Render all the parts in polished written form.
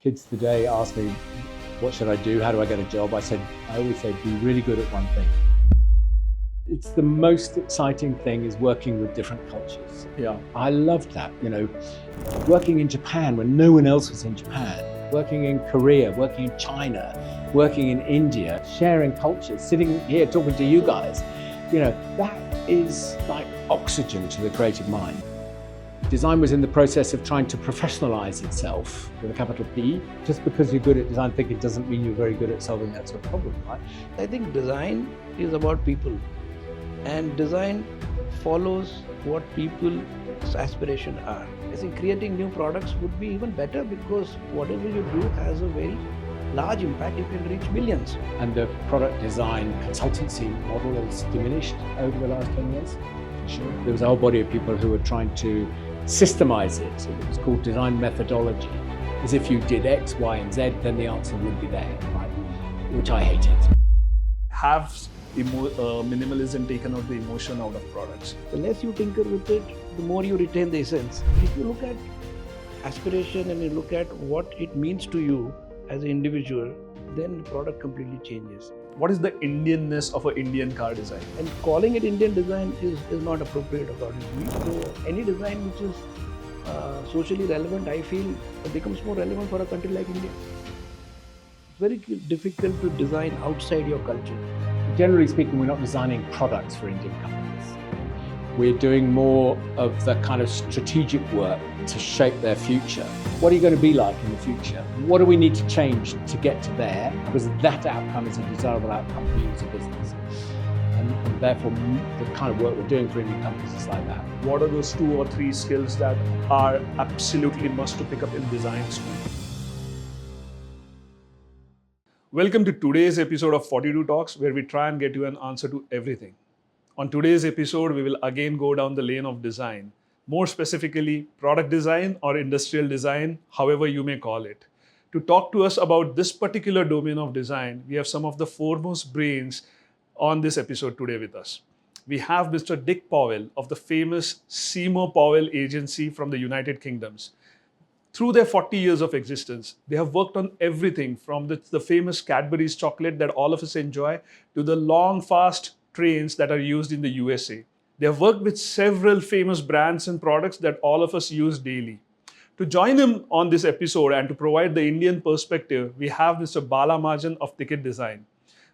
kids today ask me, what should I do? How do I get a job? I always say, be really good at one thing. It's the most exciting thing is working with different cultures. Yeah. I loved that, working in Japan when no one else was in Japan, working in Korea, working in China, working in India, sharing cultures, sitting here talking to you guys, that is like oxygen to the creative mind. Design was in the process of trying to professionalize itself with a capital P. Just because you're good at design thinking doesn't mean you're very good at solving that sort of problem, right? I think design is about people, and design follows what people's aspirations are. I think creating new products would be even better because whatever you do has a very large impact. You can reach millions. And the product design consultancy model has diminished over the last 10 years. Sure. There was a whole body of people who were trying to systemize it. It was called design methodology. As if you did X, Y, and Z, then the answer would be there, right? Which I hated. Have minimalism taken out the emotion out of products? The less you tinker with it, the more you retain the essence. If you look at aspiration and you look at what it means to you as an individual, then the product completely changes. What is the Indianness of an Indian car design? And calling it Indian design is not appropriate according to me. So any design which is socially relevant, I feel it becomes more relevant for a country like India. It's very difficult to design outside your culture. Generally speaking, we're not designing products for Indian companies. We're doing more of the kind of strategic work to shape their future. What are you going to be like in the future? What do we need to change to get to there? Because that outcome is a desirable outcome for you as a business. And therefore, the kind of work we're doing for Indian companies is like that. What are those 2 or 3 skills that are absolutely must to pick up in design school? Welcome to today's episode of 42 Talks, where we try and get you an answer to everything. On today's episode, we will again go down the lane of design, more specifically product design or industrial design, however you may call it. To talk to us about this particular domain of design, we have some of the foremost brains on this episode today with us. We have Mr. Dick Powell of the famous Seymour Powell agency from the United Kingdoms. Through their 40 years of existence, they have worked on everything from the famous Cadbury's chocolate that all of us enjoy to the long, fast trains that are used in the USA. They have worked with several famous brands and products that all of us use daily. To join him on this episode and to provide the Indian perspective, we have Mr. Bala Mahajan of Ticket Design.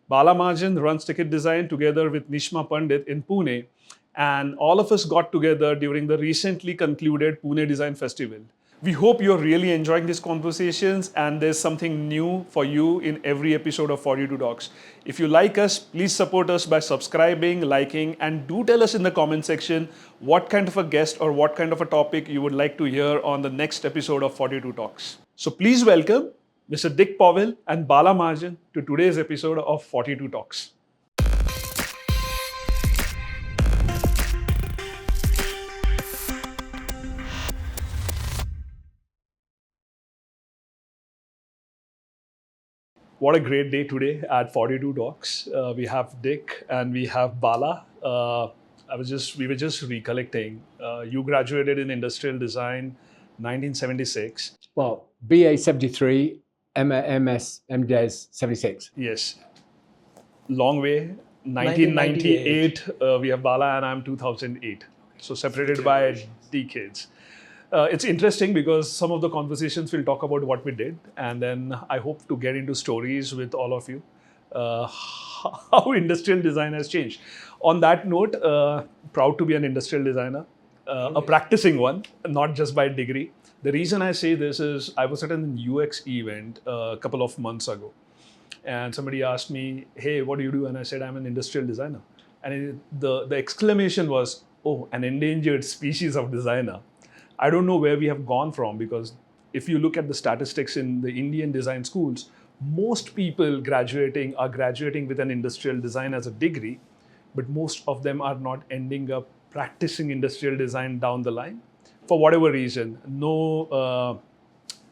Bala Mahajan runs Ticket Design together with Nishma Pandit in Pune, and all of us got together during the recently concluded Pune Design Festival. We hope you're really enjoying these conversations and there's something new for you in every episode of 42 Talks. If you like us, please support us by subscribing, liking, and do tell us in the comment section what kind of a guest or what kind of a topic you would like to hear on the next episode of 42 Talks. So please welcome Mr. Dick Powell and Bala Mahajan to today's episode of 42 Talks. What a great day today at 42 Talks. We have Dick and we have Bala. We were just recollecting. You graduated in industrial design 1976. Well, BA 73, MS, MDes 76. Yes. Long way. 1998. We have Bala and I'm 2008. So separated by decades. It's interesting because some of the conversations will talk about what we did, and then I hope to get into stories with all of you, how industrial design has changed. On that note, proud to be an industrial designer, a practicing one, not just by degree. The reason I say this is I was at an UX event a couple of months ago, and somebody asked me, hey, what do you do? And I said, I'm an industrial designer. And the exclamation was, oh, an endangered species of designer. I don't know where we have gone from, because if you look at the statistics in the Indian design schools, most people are graduating with an industrial design as a degree, but most of them are not ending up practicing industrial design down the line. For whatever reason, no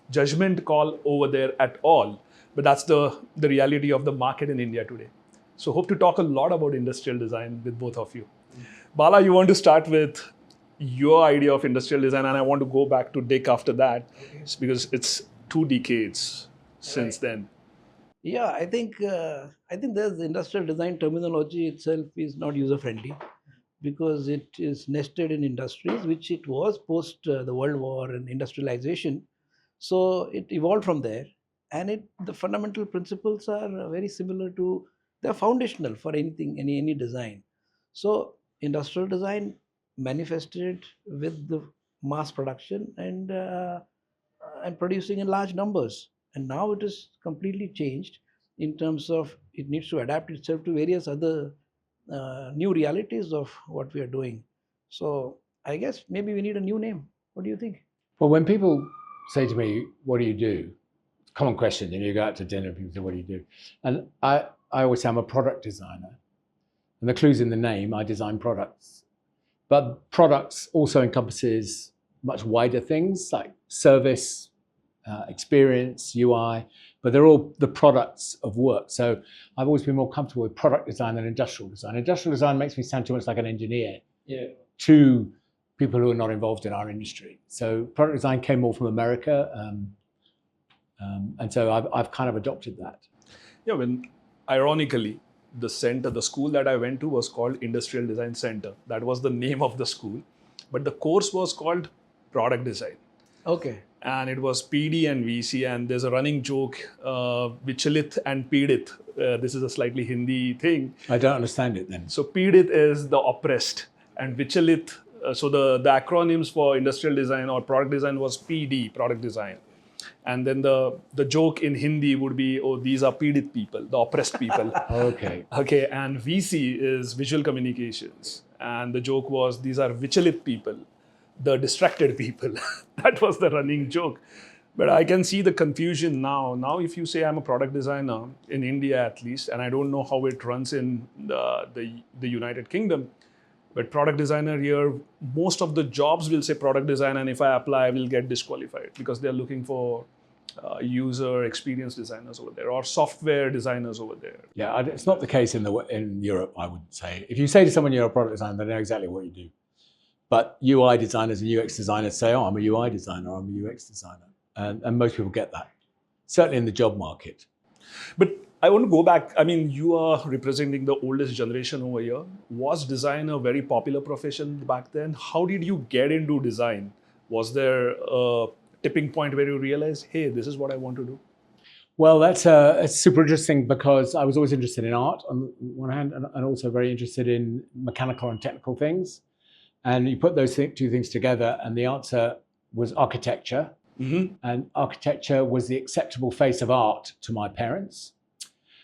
judgment call over there at all, but that's the reality of the market in India today. So hope to talk a lot about industrial design with both of you. Bala, you want to start with your idea of industrial design, and I want to go back to Dick after that, because it's 2 decades since then. Yeah, I think there's the industrial design terminology itself is not user friendly because it is nested in industries, which it was post the World War and industrialization. So it evolved from there, and the fundamental principles are very similar to, they're foundational for anything, any design. So industrial design manifested with the mass production and producing in large numbers. And now it is completely changed in terms of it needs to adapt itself to various other new realities of what we are doing. So I guess maybe we need a new name. What do you think? Well, when people say to me, what do you do? Common question, you go out to dinner, people say, what do you do? And I always say I'm a product designer. And the clue's in the name, I design products. But products also encompasses much wider things like service, experience, UI, but they're all the products of work. So I've always been more comfortable with product design than industrial design. Industrial design makes me sound too much like an engineer to people who are not involved in our industry. So product design came more from America. And so I've kind of adopted that. Yeah, ironically, the school that I went to was called Industrial Design Center. That was the name of the school. But the course was called Product Design. Okay. And it was PD and VC. And there's a running joke, Vichalit and Pidit. This is a slightly Hindi thing. I don't understand it then. So Pidit is the oppressed. And Vichalit, so the acronyms for industrial design or product design was PD, product design. And then the joke in Hindi would be, oh, these are Pidit people, the oppressed people. Okay. Okay, and VC is visual communications. And the joke was, these are Vichalit people, the distracted people. That was the running joke. But I can see the confusion now. Now, if you say I'm a product designer, in India at least, and I don't know how it runs in the United Kingdom, but product designer here, most of the jobs will say product design, and if I apply, I will get disqualified because they're looking for user experience designers over there or software designers over there. Yeah, it's not the case in Europe, I would say. If you say to someone you're a product designer, they know exactly what you do. But UI designers and UX designers say, oh, I'm a UI designer, I'm a UX designer. And most people get that, certainly in the job market. But I want to go back. I mean, you are representing the oldest generation over here. Was design a very popular profession back then? How did you get into design? Was there a tipping point where you realized, hey, this is what I want to do? Well, that's super interesting because I was always interested in art on one hand and also very interested in mechanical and technical things. And you put those two things together and the answer was architecture. Mm-hmm. And architecture was the acceptable face of art to my parents.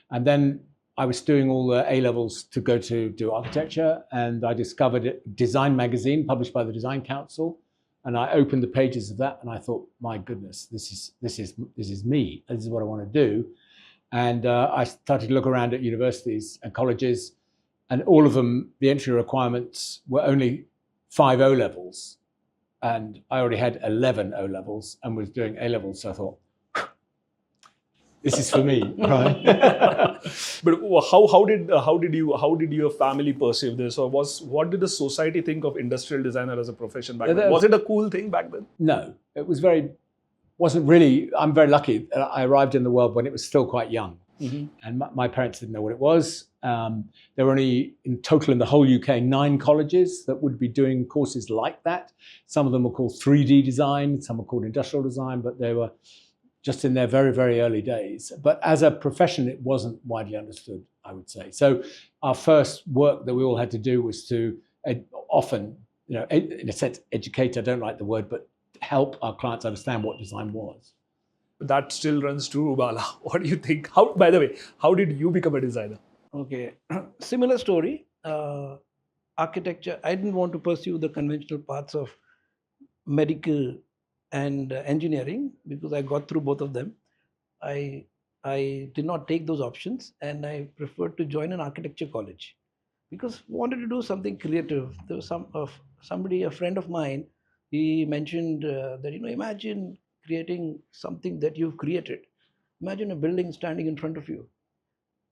And then I was doing all the A-levels to go to do architecture, and I discovered a design magazine published by the Design Council, and I opened the pages of that, and I thought, my goodness, this is me. This is what I want to do. And I started to look around at universities and colleges, and all of them, the entry requirements were only 5 O-levels, and I already had 11 O-levels and was doing A-levels, so I thought, this is for me, right? But how did your family perceive this, or what did the society think of industrial designer as a profession back then? Was it a cool thing back then? No, it wasn't really. I'm very lucky. I arrived in the world when it was still quite young, and my parents didn't know what it was. There were only in total in the whole UK 9 colleges that would be doing courses like that. Some of them were called 3D design, some were called industrial design, but they were just in their very, very early days. But as a profession, it wasn't widely understood, I would say. So our first work that we all had to do was to often, in a sense, educate, I don't like the word, but help our clients understand what design was. That still runs true, Bala. What do you think? By the way, how did you become a designer? Okay, similar story. Architecture, I didn't want to pursue the conventional paths of medical and engineering because I got through both of them. I did not take those options, and I preferred to join an architecture college because I wanted to do something creative. There was a friend of mine, he mentioned that, imagine creating something that you've created. Imagine a building standing in front of you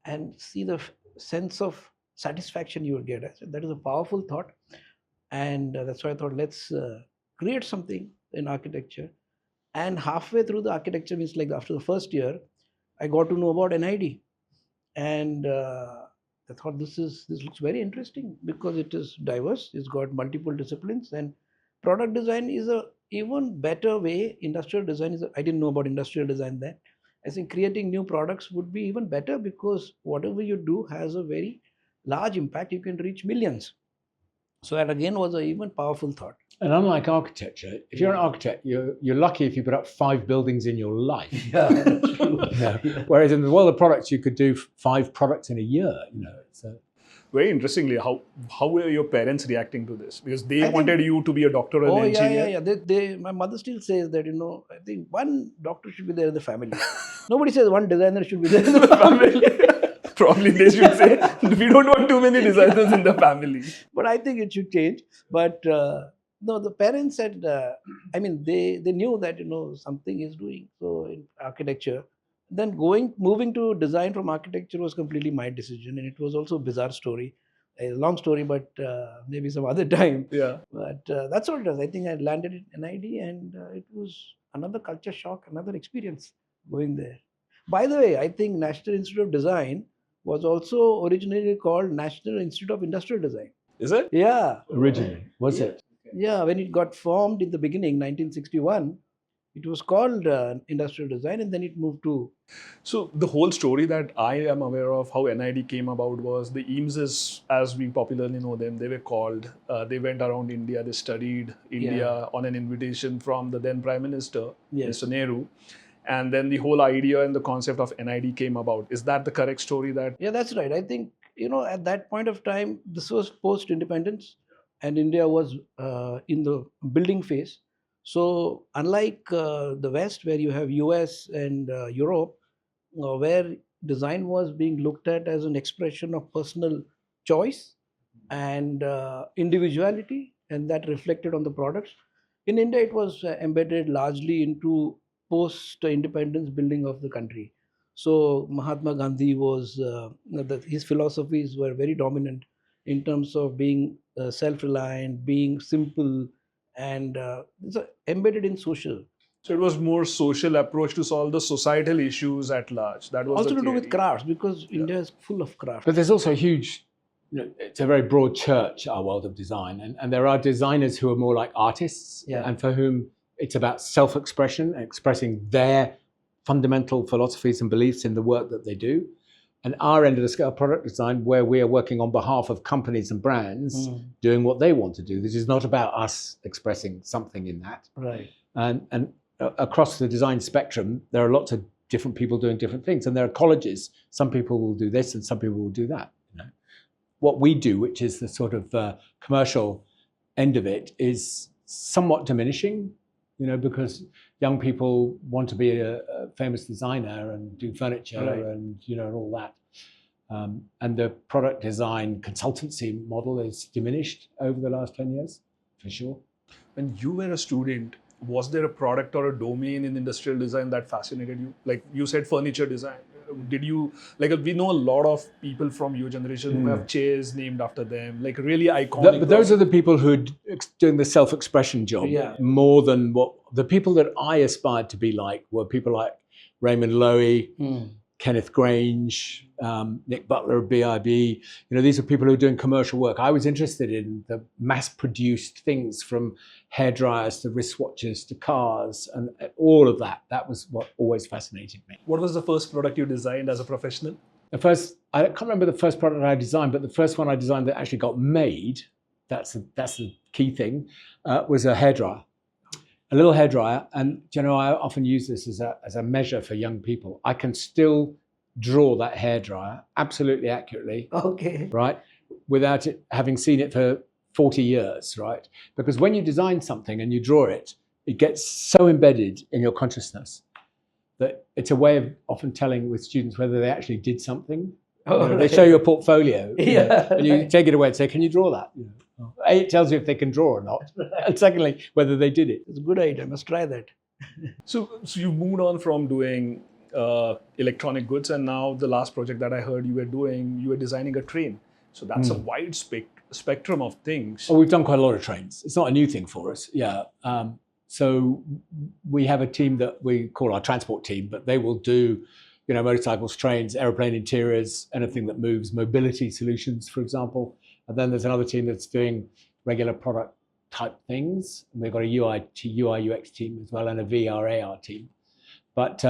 and see the sense of satisfaction you would get. I said, that is a powerful thought. And that's why I thought, let's create something in architecture. And halfway through the architecture, means like after the first year, I got to know about NID. And I thought this looks very interesting because it is diverse, it's got multiple disciplines, and product design is a even better way. Industrial design is I didn't know about industrial design then. I think creating new products would be even better because whatever you do has a very large impact. You can reach millions. So that again was a even powerful thought. And unlike architecture, if you're an architect, you're lucky if you put up 5 buildings in your life. Yeah, that's true. Yeah. Yeah. Whereas in the world of products, you could do 5 products in a year. So Very interestingly, how were your parents reacting to this? Because they I think- wanted you to be a doctor or an engineer. Yeah. My mother still says that, I think one doctor should be there in the family. Nobody says one designer should be there in the family. Probably they should say, we don't want too many designers in the family. But I think it should change. But no, the parents said, they knew that, something is doing. So in architecture, then moving to design from architecture was completely my decision. And it was also a bizarre story. A long story, but maybe some other time. Yeah. But that's what it was. I think I landed at NID and it was another culture shock, another experience going there. By the way, I think National Institute of Design was also originally called National Institute of Industrial Design. Is it? Yeah. originally, was it? Yeah, when it got formed in the beginning, 1961, it was called Industrial Design and then it moved to... So the whole story that I am aware of how NID came about was the Eameses, as we popularly know them, they were called, they went around India, they studied India on an invitation from the then Prime Minister, Yes. Mr. Nehru. And then the whole idea and the concept of NID came about. Is that the correct story that... Yeah, that's right. I think, at that point of time, this was post-independence and India was in the building phase. So unlike the West, where you have US and Europe, where design was being looked at as an expression of personal choice and individuality, and that reflected on the products. In India, it was embedded largely into post-independence building of the country. So Mahatma Gandhi was, his philosophies were very dominant in terms of being self-reliant, being simple, and it's embedded in social. So it was more social approach to solve the societal issues at large. That was Also the to do with theory. crafts, because India is full of crafts. But there's also a huge, it's a very broad church, our world of design. And there are designers who are more like artists and for whom it's about self-expression, expressing their fundamental philosophies and beliefs in the work that they do. And our end of the scale, product design, where we are working on behalf of companies and brands, doing what they want to do. This is not about us expressing something in that. Right. And across the design spectrum, there are lots of different people doing different things. And there are colleges. Some people will do this and some people will do that. What we do, which is the sort of commercial end of it, is somewhat diminishing, because young people want to be a famous designer and do furniture and, all that. And the product design consultancy model is diminished over the last 10 years, for sure. When you were a student, was there a product or a domain in industrial design that fascinated you? Like you said, furniture design. Did you, we know a lot of people from your generation who have chairs named after them, really iconic. But those are the people who are doing the self-expression job more than what the people that I aspired to be like were people like Raymond Loewy, Kenneth Grange, Nick Butler of BIB. These are people who are doing commercial work. I was interested in the mass-produced things, from hairdryers to wristwatches to cars, and all of that. That was what always fascinated me. What was the first product you designed as a professional? I can't remember the first product I designed, but the first one I designed that actually got made, that's the key thing, was a hairdryer. A little hairdryer, and I often use this as a measure for young people. I can still draw that hairdryer absolutely accurately, right, without it having seen it for 40 years, right? Because when you design something and you draw it, it gets so embedded in your consciousness that it's a way of often telling with students whether they actually did something. They show you a portfolio, and you take it away and say, "Can you draw that?" A, it tells you if they can draw or not, and secondly, whether they did it. It's a good idea. I must try that. So you moved on from doing electronic goods, and now the last project that I heard you were designing a train. So that's a wide spectrum of things. Oh, we've done quite a lot of trains. It's not a new thing for us. So we have a team that we call our transport team, but they will do, motorcycles, trains, aeroplane interiors, anything that moves, mobility solutions, for example. And then there's another team that's doing regular product type things. And we've got a UI UX team as well, and a VR AR team. But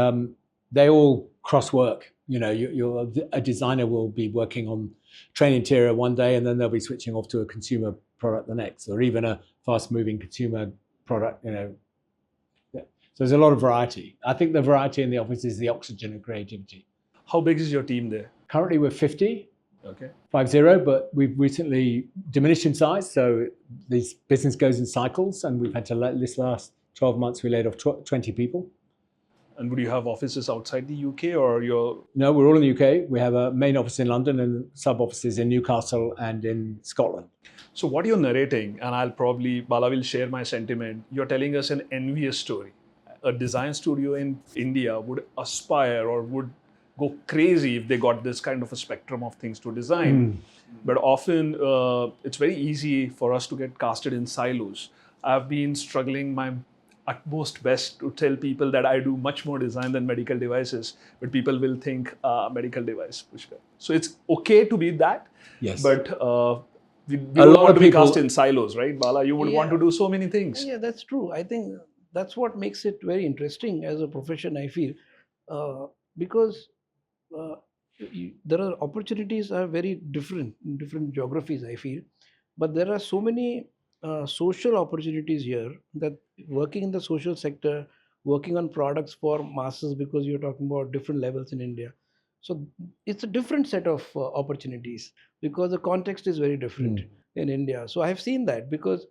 they all cross work. A designer will be working on train interior one day, and then they'll be switching off to a consumer product the next, or even a fast-moving consumer product. So there's a lot of variety. I think the variety in the office is the oxygen of creativity. How big is your team there? Currently, we're 50. Okay. 50, but we've recently diminished in size. So this business goes in cycles, and we've had to this last 12 months we laid off 20 people. And would you have offices outside the UK, or you're? No, we're all in the UK. We have a main office in London and sub offices in Newcastle and in Scotland. So what you're narrating, and Bala will share my sentiment, you're telling us an envious story. A design studio in India would aspire or would go crazy if they got this kind of a spectrum of things to design. But often it's very easy for us to get casted in silos. I've been struggling my utmost best to tell people that I do much more design than medical devices, but people will think medical device. So it's okay to be that, yes. But we don't want to be cast in silos, right, Bala? You would want to do so many things. Yeah, that's true. I think that's what makes it very interesting as a profession, I feel, because there are opportunities are very different in different geographies, I feel, but there are so many social opportunities here that working in the social sector, working on products for masses, because you're talking about different levels in India. So it's a different set of opportunities because the context is very different in India. So I've seen that because,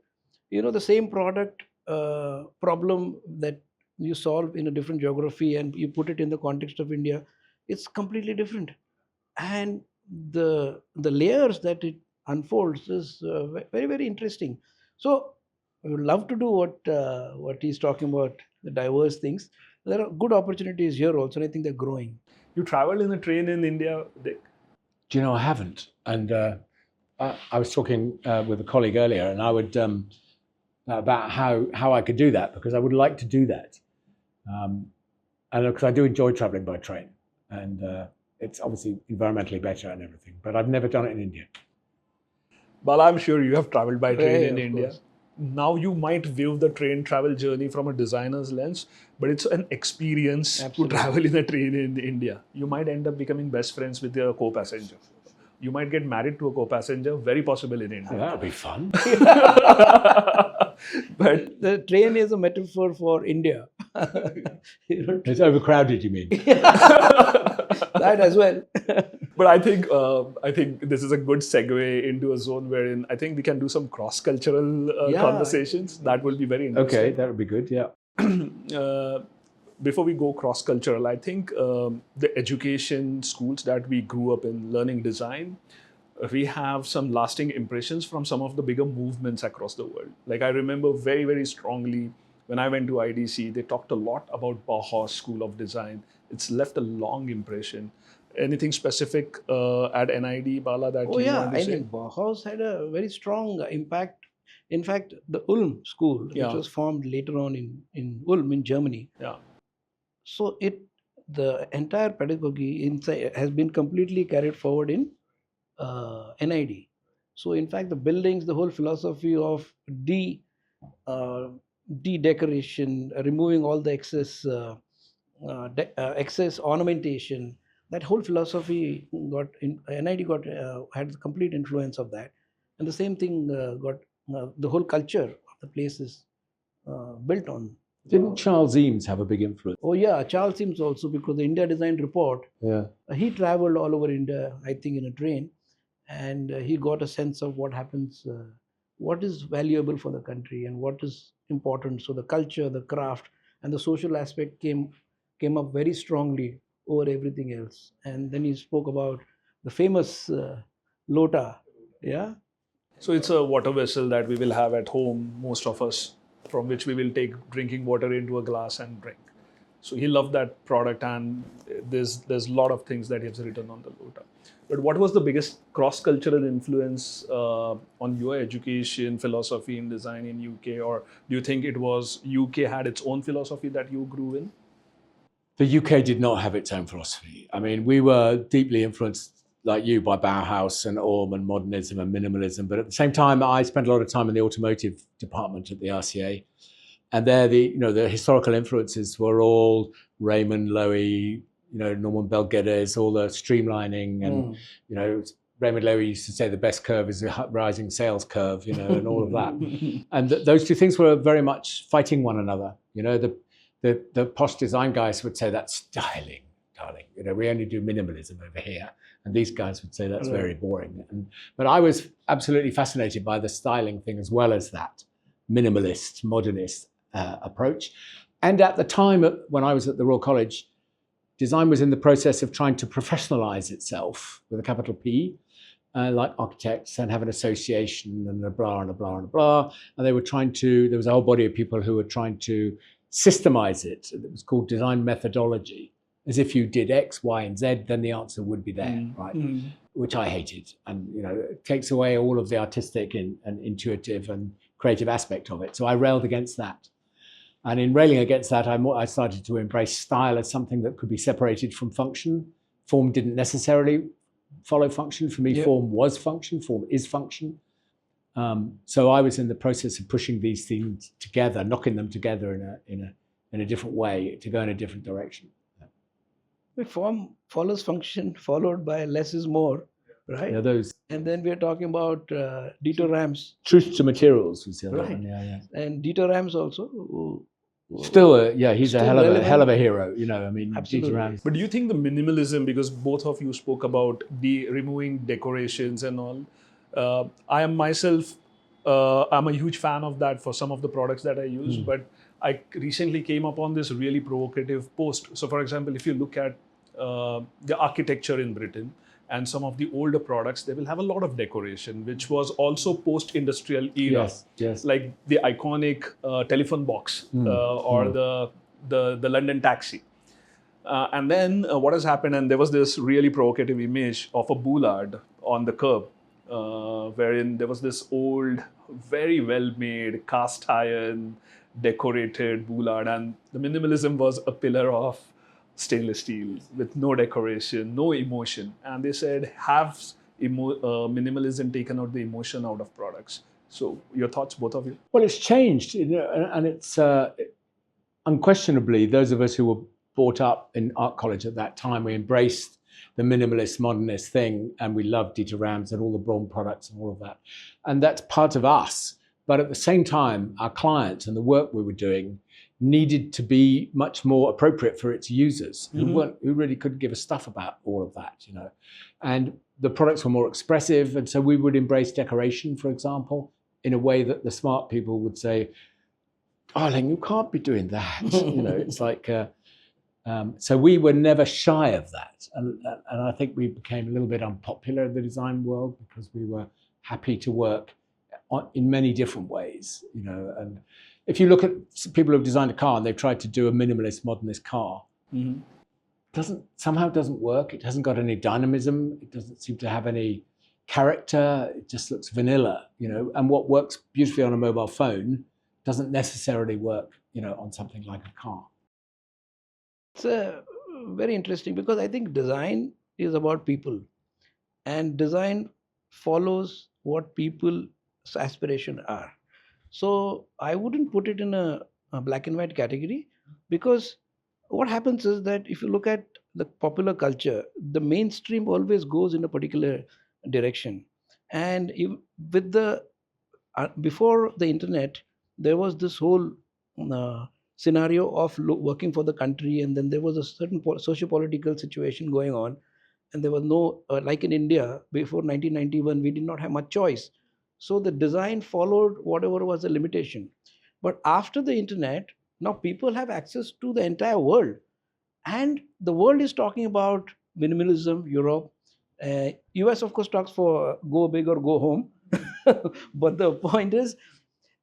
the same product problem that you solve in a different geography and you put it in the context of India, it's completely different. And the layers that it unfolds is very, very interesting. So I would love to do what he's talking about, the diverse things. There are good opportunities here also, and I think they're growing. You traveled in a train in India, Dick? Do you know, I haven't. And I was talking with a colleague earlier, and I would about how I could do that, because I would like to do that. And because I do enjoy traveling by train, and it's obviously environmentally better and everything, but I've never done it in India. Bala, I'm sure you have traveled by train in India. Course. Now you might view the train travel journey from a designer's lens, but it's an experience to travel in a train in India. You might end up becoming best friends with your co-passenger. You might get married to a co-passenger, very possible in India. Oh, that would be fun. But the train is a metaphor for India. It's overcrowded, you mean? That as well. But I think this is a good segue into a zone wherein I think we can do some cross-cultural conversations. That will be very interesting. Okay, that would be good, yeah. Before we go cross-cultural, I think the education schools that we grew up in learning design, we have some lasting impressions from some of the bigger movements across the world. Like I remember very, very strongly when I went to IDC, they talked a lot about Bauhaus School of Design. It's left a long impression. Anything specific at NID, Bala, that you want to say? I mean, Bauhaus had a very strong impact. In fact, the Ulm school, which was formed later on in Ulm in Germany. Yeah. So the entire pedagogy inside has been completely carried forward in NID. So in fact, the buildings, the whole philosophy of de-decoration, removing all the excess ornamentation, that whole philosophy NID had complete influence of that. And the same thing the whole culture of the place is built on. Didn't Charles Eames have a big influence? Oh yeah, Charles Eames also, because the India Design Report, he traveled all over India, I think in a train, and he got a sense of what happens, what is valuable for the country and what is important. So the culture, the craft and the social aspect came up very strongly over everything else. And then he spoke about the famous lota. Yeah. So it's a water vessel that we will have at home, most of us, from which we will take drinking water into a glass and drink. So he loved that product, and there's a lot of things that he has written on the Lota. But what was the biggest cross-cultural influence on your education, philosophy in design in UK, or do you think it was UK had its own philosophy that you grew in? The UK did not have its own philosophy. I mean, we were deeply influenced, like you, by Bauhaus and Orm and modernism and minimalism. But at the same time, I spent a lot of time in the automotive department at the RCA. And there, the historical influences were all Raymond Loewy, Norman Bel Geddes, all the streamlining, and Raymond Loewy used to say the best curve is a rising sales curve, and all of that. And those two things were very much fighting one another. The posh design guys would say that's styling, darling. We only do minimalism over here. And these guys would say that's very boring. But I was absolutely fascinated by the styling thing as well as that minimalist, modernist approach. And at the time when I was at the Royal College, design was in the process of trying to professionalize itself with a capital P, like architects, and have an association and a blah and a blah and a blah. And there was a whole body of people who were trying to systemize it. It was called design methodology. As if you did X, Y, and Z, then the answer would be there, right? Which I hated. And, it takes away all of the artistic and intuitive and creative aspect of it. So I railed against that. And in railing against that, I started to embrace style as something that could be separated from function. Form didn't necessarily follow function. For me, form was function. Form is function. So I was in the process of pushing these things together, knocking them together in a different way to go in a different direction. Form follows function, followed by less is more, right? Yeah, those. And then we're talking about Dieter Rams. Truth to materials was the other Right. one. Yeah. And Dieter Rams also. Still, he's a Still hell of a relevant. hero. I mean, Absolutely. Dieter Rams. But do you think the minimalism, because both of you spoke about removing decorations and all, I am myself, I'm a huge fan of that for some of the products that I use, but I recently came upon this really provocative post. So for example, if you look at the architecture in Britain and some of the older products, they will have a lot of decoration, which was also post-industrial era. Yes. Like the iconic telephone box or the London taxi. And then what has happened, and there was this really provocative image of a boulard on the curb, wherein there was this old, very well-made, cast iron, decorated boulard, and the minimalism was a pillar of stainless steel with no decoration, no emotion. And they said, have minimalism taken out the emotion out of products? So your thoughts, both of you? Well, it's changed, and it's unquestionably, those of us who were brought up in art college at that time, we embraced the minimalist, modernist thing, and we loved Dieter Rams and all the Braun products and all of that. And that's part of us. But at the same time, our clients and the work we were doing needed to be much more appropriate for its users, who really couldn't give a stuff about all of that, And the products were more expressive, and so we would embrace decoration, for example, in a way that the smart people would say, darling, you can't be doing that. It's like, so we were never shy of that. And I think we became a little bit unpopular in the design world because we were happy to work in many different ways, and if you look at people who've designed a car and they've tried to do a minimalist, modernist car, doesn't work. It hasn't got any dynamism. It doesn't seem to have any character. It just looks vanilla, and what works beautifully on a mobile phone doesn't necessarily work, on something like a car. It's very interesting because I think design is about people, and design follows what people's aspirations are. So I wouldn't put it in a black and white category, because what happens is that if you look at the popular culture, the mainstream always goes in a particular direction. And with the before the internet, there was this whole scenario of working for the country, and then there was a certain socio-political situation going on, and there was no like in India before 1991, we did not have much choice. So the design followed whatever was the limitation. But after the internet, now people have access to the entire world. And the world is talking about minimalism, Europe. US, of course, talks for go big or go home. But the point is,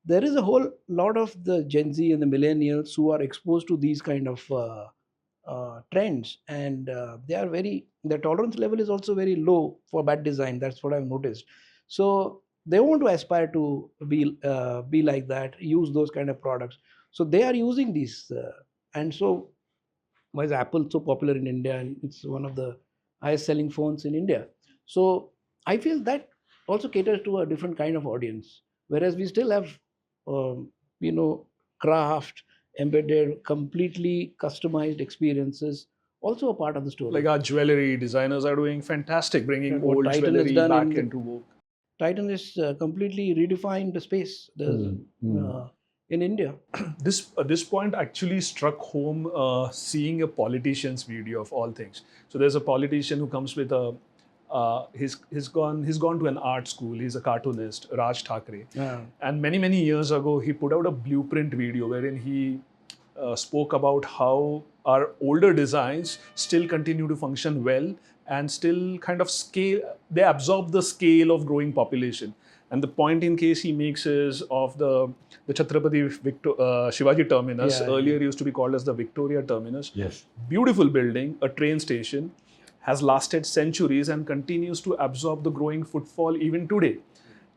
there is a whole lot of the Gen Z and the millennials who are exposed to these kind of trends, and their tolerance level is also very low for bad design. That's what I've noticed. So they want to aspire to be like that, use those kind of products. So they are using these, and so why is Apple so popular in India, and it's one of the highest selling phones in India. So I feel that also caters to a different kind of audience, whereas we still have, um, craft, embedded, completely customized experiences, also a part of the story. Like our jewelry designers are doing fantastic, bringing And what old Titan has jewelry done back into vogue. Titan is completely redefined the space in India. This point actually struck home, seeing a politician's video of all things. So there's a politician who comes with a he's gone to an art school. He's a cartoonist, Raj Thackeray, Yeah. and many years ago he put out a blueprint video wherein he spoke about how our older designs still continue to function well and still kind of scale. They absorb the scale of growing population. And the point in case he makes is of the Chhatrapati Shivaji terminus, Yeah, earlier used to be called as the Victoria terminus. Yes. Beautiful building, a train station, has lasted centuries and continues to absorb the growing footfall even today.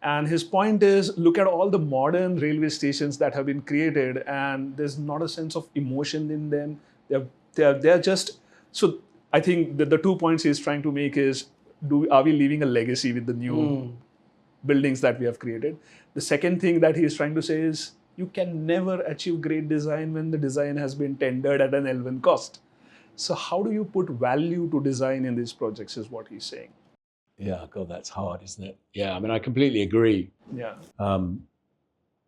And his point is, look at all the modern railway stations that have been created, and there's not a sense of emotion in them. They're just so. I think that the 2 points he's trying to make is, are we leaving a legacy with the new buildings that we have created? The second thing that he's trying to say is, you can never achieve great design when the design has been tendered at an elven cost. So how do you put value to design in these projects is what he's saying. Yeah, God, that's hard, isn't it? Yeah, I mean, I completely agree. Yeah.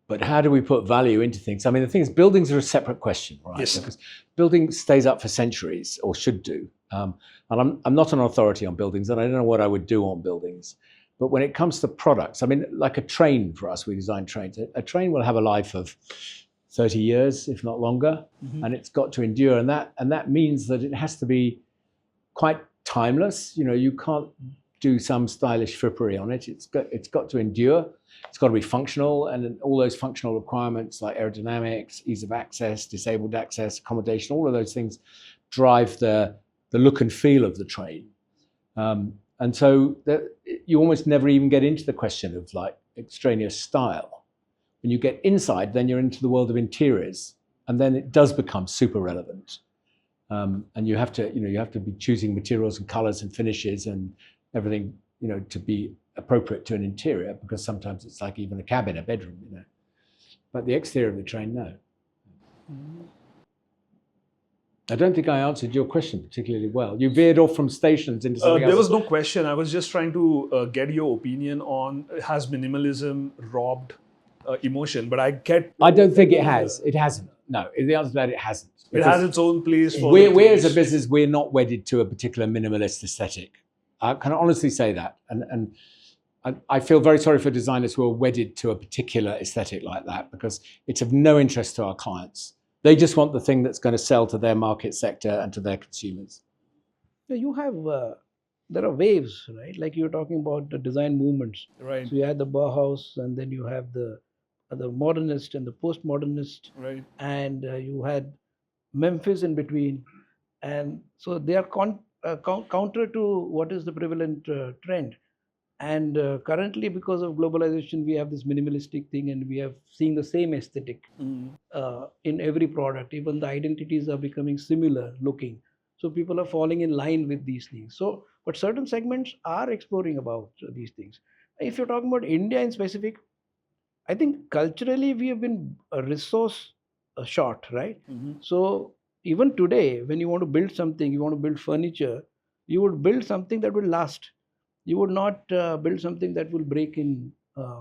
But how do we put value into things? I mean, the thing is, buildings are a separate question, right? Yes. Because building stays up for centuries, or should do. And I'm not an authority on buildings, and I don't know what I would do on buildings. But when it comes to products, I mean, like a train for us, we design trains. A train will have a life of 30 years, if not longer, and it's got to endure. And that means that it has to be quite timeless. You know, you can't do some stylish frippery on it. It's got to endure. It's got to be functional, and all those functional requirements like aerodynamics, ease of access, disabled access, accommodation, all of those things drive the look and feel of the train. And so you almost never even get into the question of like extraneous style. When you get inside, then you're into the world of interiors, and then it does become super relevant. And you have to be choosing materials and colors and finishes and everything, to be appropriate to an interior, because sometimes it's like even a cabin, a bedroom, But the exterior of the train, no. I don't think I answered your question particularly well. You veered off from stations into something else. There was no question. I was just trying to get your opinion on, has minimalism robbed emotion? But I don't think it has. It hasn't. No, the answer to that, it hasn't. It has its own place. We're as a business, we're not wedded to a particular minimalist aesthetic. I can honestly say that. And I feel very sorry for designers who are wedded to a particular aesthetic like that, because it's of no interest to our clients. They just want the thing that's going to sell to their market sector and to their consumers. You have, there are waves, right? Like you were talking about the design movements. Right. So you had the Bauhaus, and then you have the modernist and the postmodernist. Right. And you had Memphis in between. And so they are counter to what is the prevalent trend. And currently, because of globalization, we have this minimalistic thing, and we have seen the same aesthetic in every product. Even the identities are becoming similar looking. So people are falling in line with these things. So, but certain segments are exploring about these things. If you're talking about India in specific, I think culturally we have been resource short, right? So even today, when you want to build something, you want to build furniture, you would build something that will last. You would not build something that will break in.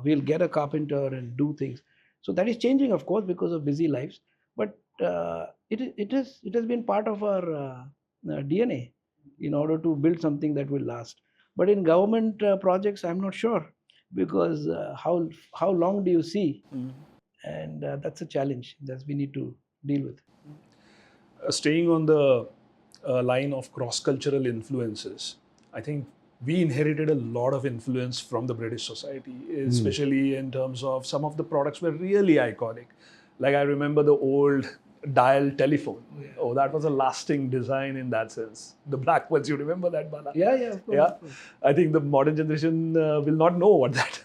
We'll get a carpenter and do things. So that is changing, of course, because of busy lives. But it has been part of our DNA in order to build something that will last. But in government projects, I'm not sure, because how long do you see? And that's a challenge that we need to deal with. Staying on the line of cross-cultural influences, I think we inherited a lot of influence from the British society, especially in terms of some of the products were really iconic. Like I remember the old dial telephone. Oh, that was a lasting design in that sense. The black ones, you remember that, Bala? Yeah, of course. Yeah. I think the modern generation will not know what that,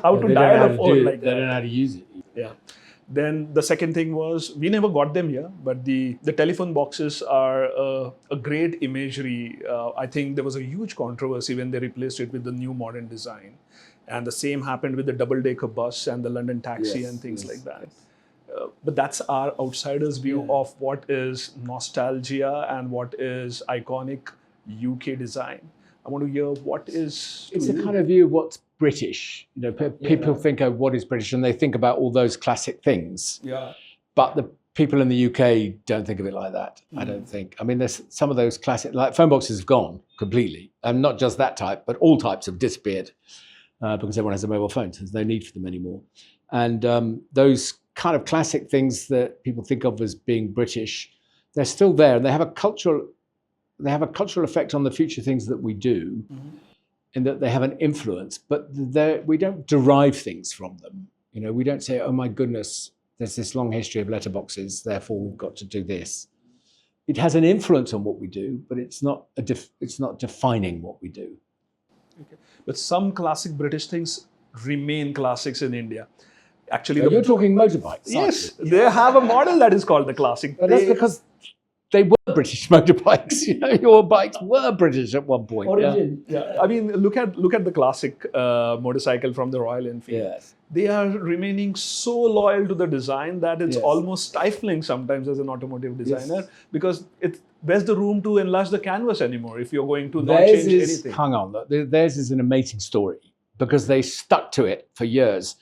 how to they dial don't a know phone how like they that. don't know how to use it. Yeah. Then the second thing was, we never got them here, but the telephone boxes are a great imagery. I think there was a huge controversy when they replaced it with the new modern design. And the same happened with the double-decker bus and the London taxi and things like that. But that's our outsider's view of what is nostalgia and what is iconic UK design. I want to hear what is... It's a kind of view of what's British. You know, people think of what is British and they think about all those classic things. Yeah. But the people in the UK don't think of it like that, I don't think. I mean, there's some of those classic, like phone boxes have gone completely. And not just that type, but all types have disappeared because everyone has a mobile phone, so there's no need for them anymore. And those kind of classic things that people think of as being British, they're still there. And they have a cultural effect on the future things that we do, in that they have an influence, but we don't derive things from them. You know, we don't say, oh my goodness, there's this long history of letterboxes, therefore we've got to do this. It has an influence on what we do, but it's not defining what we do. Okay. But some classic British things remain classics in India. Actually, You're talking motorbikes. Yes, they have a model that is called the classic. But that's because they were British motorbikes. You know, your bikes were British at one point. Origin. Yeah. I mean, look at the classic motorcycle from the Royal Enfield. Yes. They are remaining so loyal to the design that it's almost stifling sometimes as an automotive designer, because where's the room to enlarge the canvas anymore if you're going to not change anything? Hang on, theirs is an amazing story because they stuck to it for years,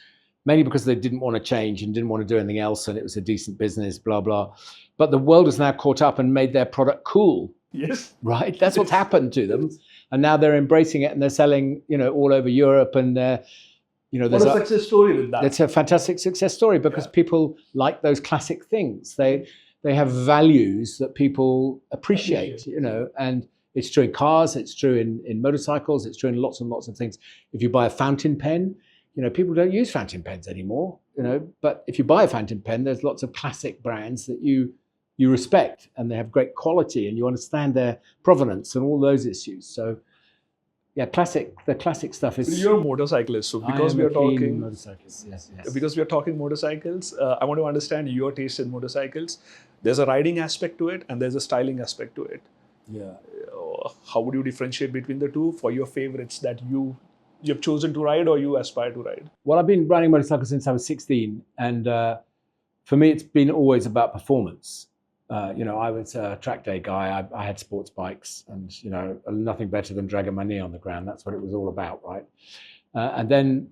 mainly because they didn't want to change and didn't want to do anything else, and it was a decent business, blah, blah. But the world has now caught up and made their product cool. Yes. Right? That's what's happened to them. And now they're embracing it and they're selling, you know, all over Europe. And you know, there's a success story with that. It's a fantastic success story because people like those classic things. They have values that people appreciate, you know, and it's true in cars, it's true in motorcycles, it's true in lots and lots of things. If you buy a fountain pen, you know, people don't use fountain pens anymore, you know, but if you buy a fountain pen, there's lots of classic brands that you respect and they have great quality and you understand their provenance and all those issues. So yeah, the classic stuff is... You're a motorcyclist, so because we are talking motorcycles, yes. Because we are talking motorcycles, I want to understand your taste in motorcycles. There's a riding aspect to it and there's a styling aspect to it. Yeah. How would you differentiate between the two for your favorites that you've chosen to ride or you aspire to ride? Well, I've been riding motorcycles since I was 16, and for me, it's been always about performance. You know, I was a track day guy. I had sports bikes, and you know, nothing better than dragging my knee on the ground. That's what it was all about, right? And then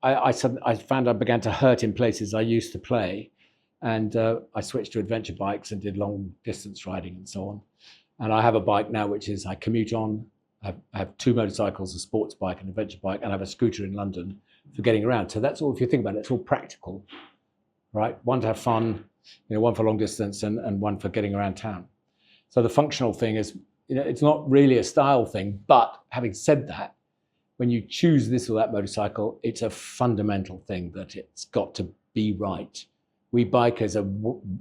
I found I began to hurt in places I used to play, and I switched to adventure bikes and did long distance riding and so on. And I have a bike now, which is I commute on. I have two motorcycles, a sports bike, an adventure bike, and I have a scooter in London for getting around. So that's all, if you think about it, it's all practical, right? One to have fun, you know, one for long distance and one for getting around town. So the functional thing is, you know, it's not really a style thing, but having said that, when you choose this or that motorcycle, it's a fundamental thing that it's got to be right. We bikers are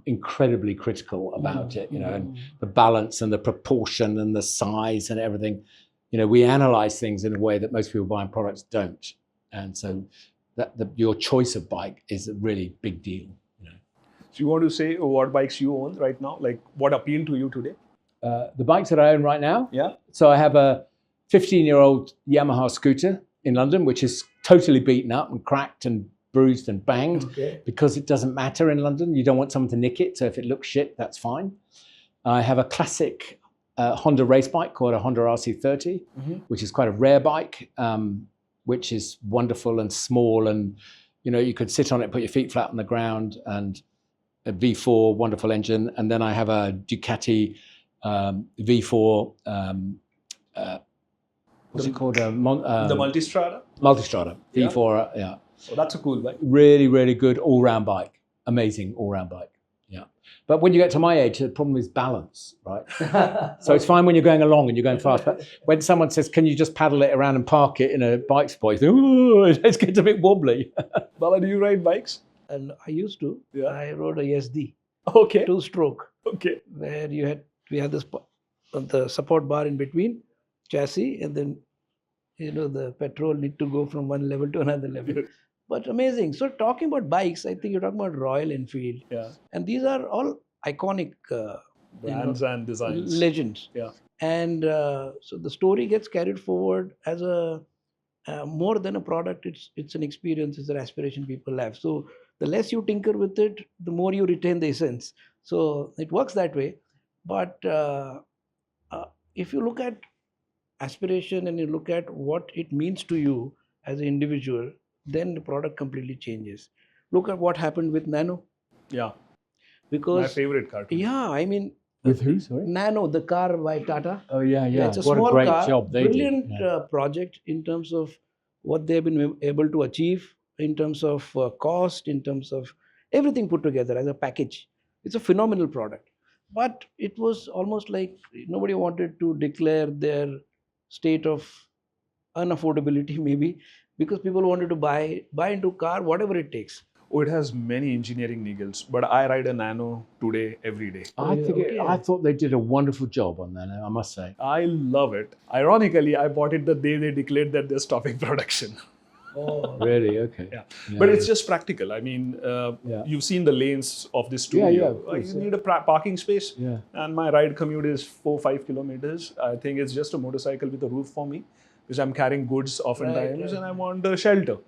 incredibly critical about it, you know, and the balance and the proportion and the size and everything. You know, we analyze things in a way that most people buying products don't. And so your choice of bike is a really big deal. You know. So you want to say what bikes you own right now? Like what appealed to you today? The bikes that I own right now? Yeah. So I have a 15-year-old Yamaha scooter in London, which is totally beaten up and cracked and bruised and banged because it doesn't matter in London. You don't want someone to nick it. So if it looks shit, that's fine. I have a classic Honda race bike called a Honda RC30, which is quite a rare bike, which is wonderful and small. And, you know, you could sit on it, put your feet flat on the ground, and a V4, wonderful engine. And then I have a Ducati V4, what's it called? The Multistrada? Multistrada, V4, yeah. So that's a cool bike. Really, really good all-round bike. Amazing all-round bike. Yeah. But when you get to my age, the problem is balance, right? So it's fine when you're going along and you're going fast. But when someone says, can you just paddle it around and park it in a bike spot, you think, oh, it gets a bit wobbly. Bala, do you ride bikes? And I used to. Yeah. I rode a SD, Okay. 2-stroke, Okay. where we had the support bar in between, chassis, and then the petrol need to go from one level to another level. But amazing. So talking about bikes, I think you're talking about Royal Enfield. Yeah. And these are all iconic Brands and designs. legends. Yeah. And so the story gets carried forward as a more than a product. It's an experience. It's an aspiration people have. So the less you tinker with it, the more you retain the essence. So it works that way. But if you look at aspiration and you look at what it means to you as an individual, then the product completely changes. Look at what happened with Nano. Yeah. Because my favorite car. Yeah, I mean, with who? Sorry. Nano, the car by Tata. Oh yeah. It's a what small a great car, job they brilliant did. Yeah. project in terms of what they've been able to achieve, in terms of cost, in terms of everything put together as a package. It's a phenomenal product. But it was almost like nobody wanted to declare their state of unaffordability, maybe, because people wanted to buy into car, whatever it takes. Oh, it has many engineering niggles, but I ride a Nano today, every day. I thought they did a wonderful job on that, I must say. I love it. Ironically, I bought it the day they declared that they're stopping production. Oh, really? Okay. Yeah. But it's just practical. I mean, you've seen the lanes of this studio. You need a parking space. Yeah. And my ride commute is 4-5 kilometers. I think it's just a motorcycle with a roof for me, because I'm carrying goods oftentimes and I want a shelter.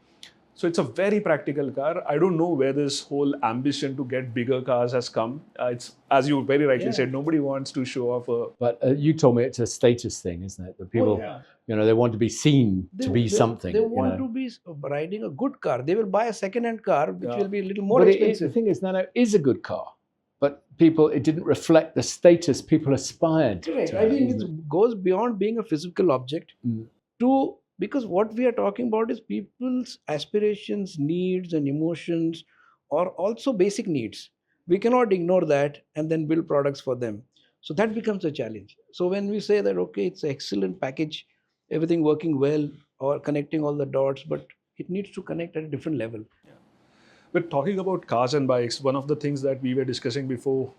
So it's a very practical car. I don't know where this whole ambition to get bigger cars has come. It's, as you very rightly said, nobody wants to show off a... But you told me it's a status thing, isn't it? That people, they want to be seen to be something. They want to be riding a good car. They will buy a second-hand car, which will be a little more expensive. The thing is, Nano is a good car. But it didn't reflect the status people aspired to. I mean, it goes beyond being a physical object to... Because what we are talking about is people's aspirations, needs, and emotions are also basic needs. We cannot ignore that and then build products for them. So that becomes a challenge. So when we say that, okay, it's an excellent package, everything working well, or connecting all the dots, but it needs to connect at a different level. Yeah. But talking about cars and bikes, one of the things that we were discussing before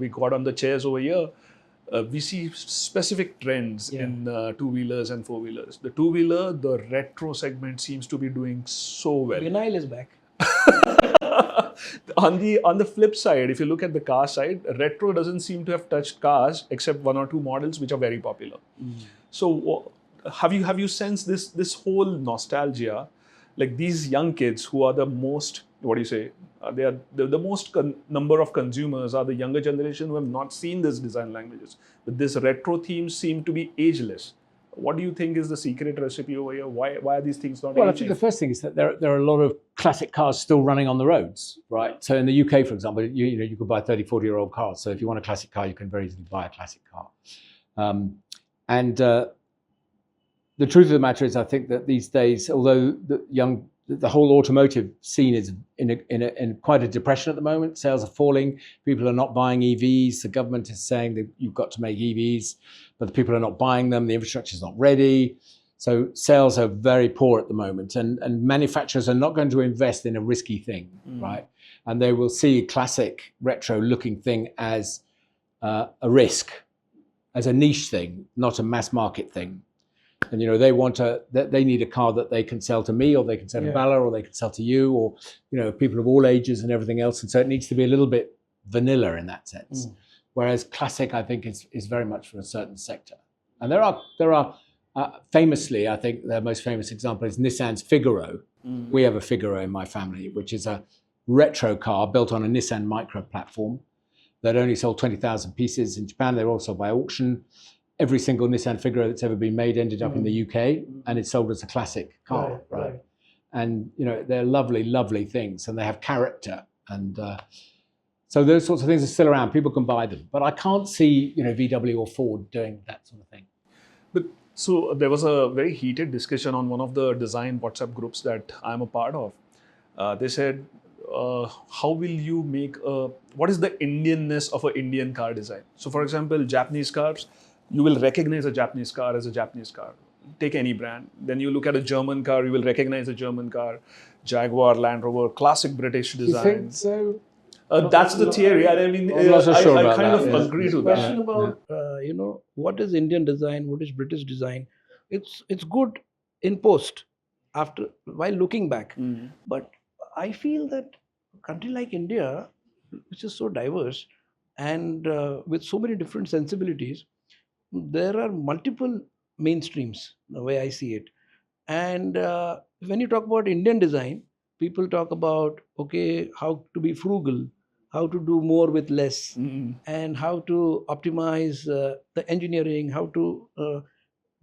we got on the chairs over here, we see specific trends in two-wheelers and four-wheelers. The two-wheeler, the retro segment seems to be doing so well. Vinyl is back. On the flip side, if you look at the car side, retro doesn't seem to have touched cars except one or two models which are very popular. So have you sensed this whole nostalgia? Like these young kids who are the most, what do you say? They are the most number of consumers are the younger generation who have not seen these design languages. But this retro themes seem to be ageless. What do you think is the secret recipe over here? Why are these things not aging? I think the first thing is that there are a lot of classic cars still running on the roads, right? So in the UK, for example, you could buy 30, 40-year-old cars. So if you want a classic car, you can very easily buy a classic car. The truth of the matter is, I think that these days, although the whole automotive scene is in quite a depression at the moment. Sales are falling. People are not buying EVs. The government is saying that you've got to make EVs, but the people are not buying them. The infrastructure is not ready. So sales are very poor at the moment. And manufacturers are not going to invest in a risky thing, right? And they will see a classic retro-looking thing as a risk, as a niche thing, not a mass market thing. And they need a car that they can sell to me, or they can sell to Bala, or they can sell to you, or people of all ages and everything else. And so it needs to be a little bit vanilla in that sense. Whereas classic, I think, is very much for a certain sector. And there are famously, I think the most famous example is Nissan's Figaro. We have a Figaro in my family, which is a retro car built on a Nissan Micra platform that only sold 20,000 pieces in Japan. They were all sold by auction. Every single Nissan Figaro that's ever been made ended up in the UK, and it's sold as a classic car, right? And they're lovely, lovely things, and they have character, and so those sorts of things are still around. People can buy them, but I can't see VW or Ford doing that sort of thing. But so there was a very heated discussion on one of the design WhatsApp groups that I'm a part of. They said, how will you make what is the Indianness of an Indian car design? So, for example, Japanese cars, you will recognize a Japanese car as a Japanese car. Take any brand. Then you look at a German car, you will recognize a German car. Jaguar, Land Rover, classic British You design. think so? That's the theory. I mean, I'm not so sure I about kind that, of yeah. agree to Question that. about what is Indian design, what is British design. It's good in post after while looking back, but I feel that a country like India, which is so diverse and with so many different sensibilities, there are multiple mainstreams the way I see it. And when you talk about Indian design, people talk about okay, how to be frugal, how to do more with less, and how to optimize the engineering, how to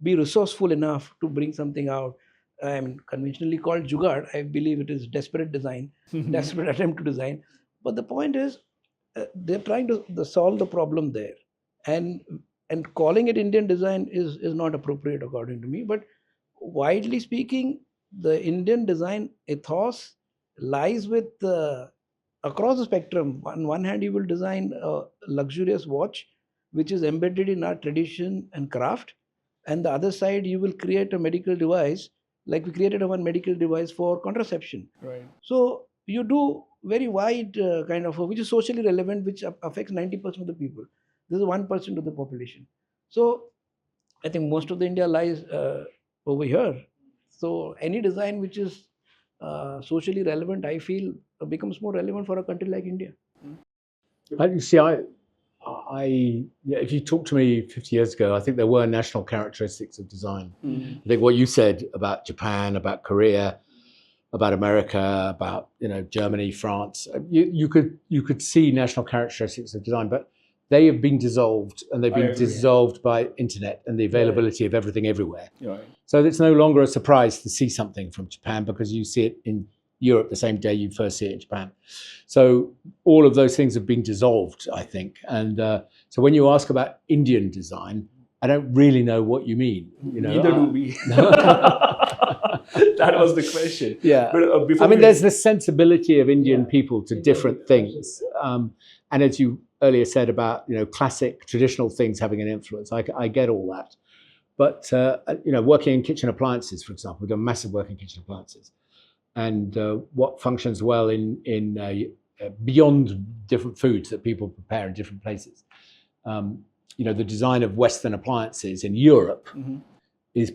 be resourceful enough to bring something out. I mean, conventionally called jugaad, I believe it is desperate design, desperate attempt to design. But the point is, they're trying to solve the problem there, and calling it Indian design is not appropriate according to me. But widely speaking, the Indian design ethos lies with across the spectrum. On one hand, you will design a luxurious watch, which is embedded in our tradition and craft, and the other side, you will create a medical device, like we created a one medical device for contraception. Right. So you do very wide kind of, which is socially relevant, which affects 90% of the people. This is 1% of the population. So I think most of the India lies over here. So any design which is socially relevant, I feel, becomes more relevant for a country like India. You see, if you talked to me 50 years ago, I think there were national characteristics of design. I think what you said about Japan, about Korea, about America, about Germany, France, you could see national characteristics of design, but they have been dissolved, and they've been dissolved by internet and the availability of everything everywhere. Right. So it's no longer a surprise to see something from Japan because you see it in Europe the same day you first see it in Japan. So all of those things have been dissolved, I think. And so when you ask about Indian design, I don't really know what you mean. Neither do we. That was the question. Yeah. But, there's the sensibility of Indian people to different things. And as you earlier said about, classic traditional things having an influence, I get all that. But, working in kitchen appliances, for example, we've done massive work in kitchen appliances. And what functions well in beyond different foods that people prepare in different places. The design of Western appliances in Europe is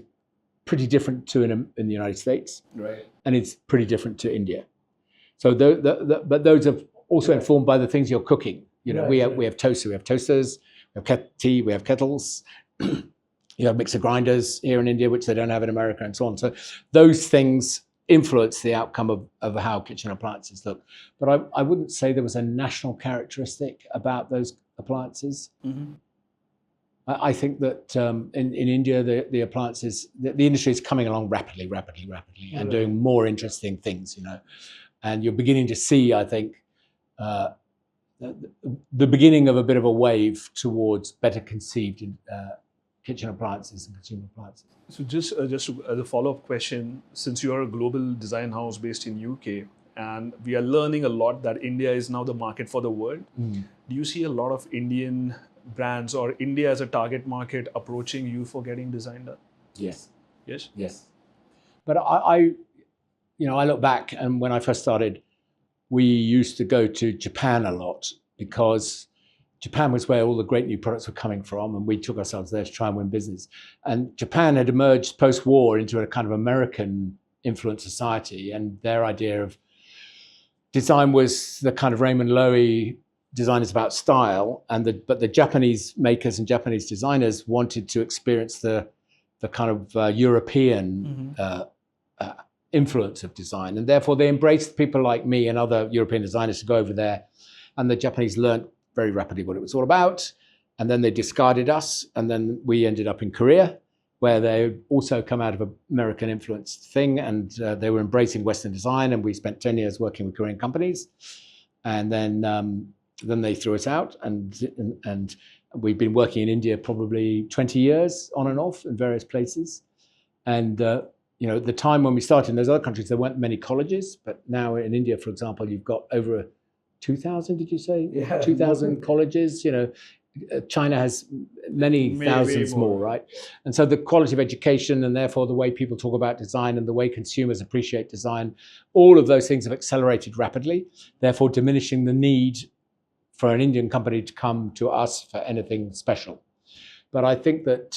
pretty different to in the United States, right? And it's pretty different to India. So, but those are also informed by the things you're cooking. We have toasters, we have tea, we have kettles. You have mixer grinders here in India, which they don't have in America, and so on. So those things influence the outcome of how kitchen appliances look. But I wouldn't say there was a national characteristic about those appliances. I think that in India, the appliances, the industry is coming along rapidly, and doing more interesting things, And you're beginning to see, I think, the beginning of a bit of a wave towards better conceived kitchen appliances and consumer appliances. So just as a follow-up question, since you are a global design house based in UK, and we are learning a lot that India is now the market for the world, do you see a lot of Indian brands or India as a target market approaching you for getting design done? Yes. Yes? Yes. But I look back, and when I first started, we used to go to Japan a lot because Japan was where all the great new products were coming from, and we took ourselves there to try and win business. And Japan had emerged post-war into a kind of American influenced society, and their idea of design was the kind of Raymond Loewy design is about style, but the Japanese makers and Japanese designers wanted to experience the kind of European influence of design, and therefore they embraced people like me and other European designers to go over there, and the Japanese learned very rapidly what it was all about, and then they discarded us, and then we ended up in Korea, where they also come out of an American influenced thing, and they were embracing Western design, and we spent 10 years working with Korean companies, and then they threw us out, and we've been working in India probably 20 years on and off in various places, and at the time when we started in those other countries, there weren't many colleges, but now in India, for example, you've got over 2,000, did you say? Yeah. 2,000 colleges, China has many thousands more, right? And so the quality of education and therefore the way people talk about design and the way consumers appreciate design, all of those things have accelerated rapidly, therefore diminishing the need for an Indian company to come to us for anything special. But I think that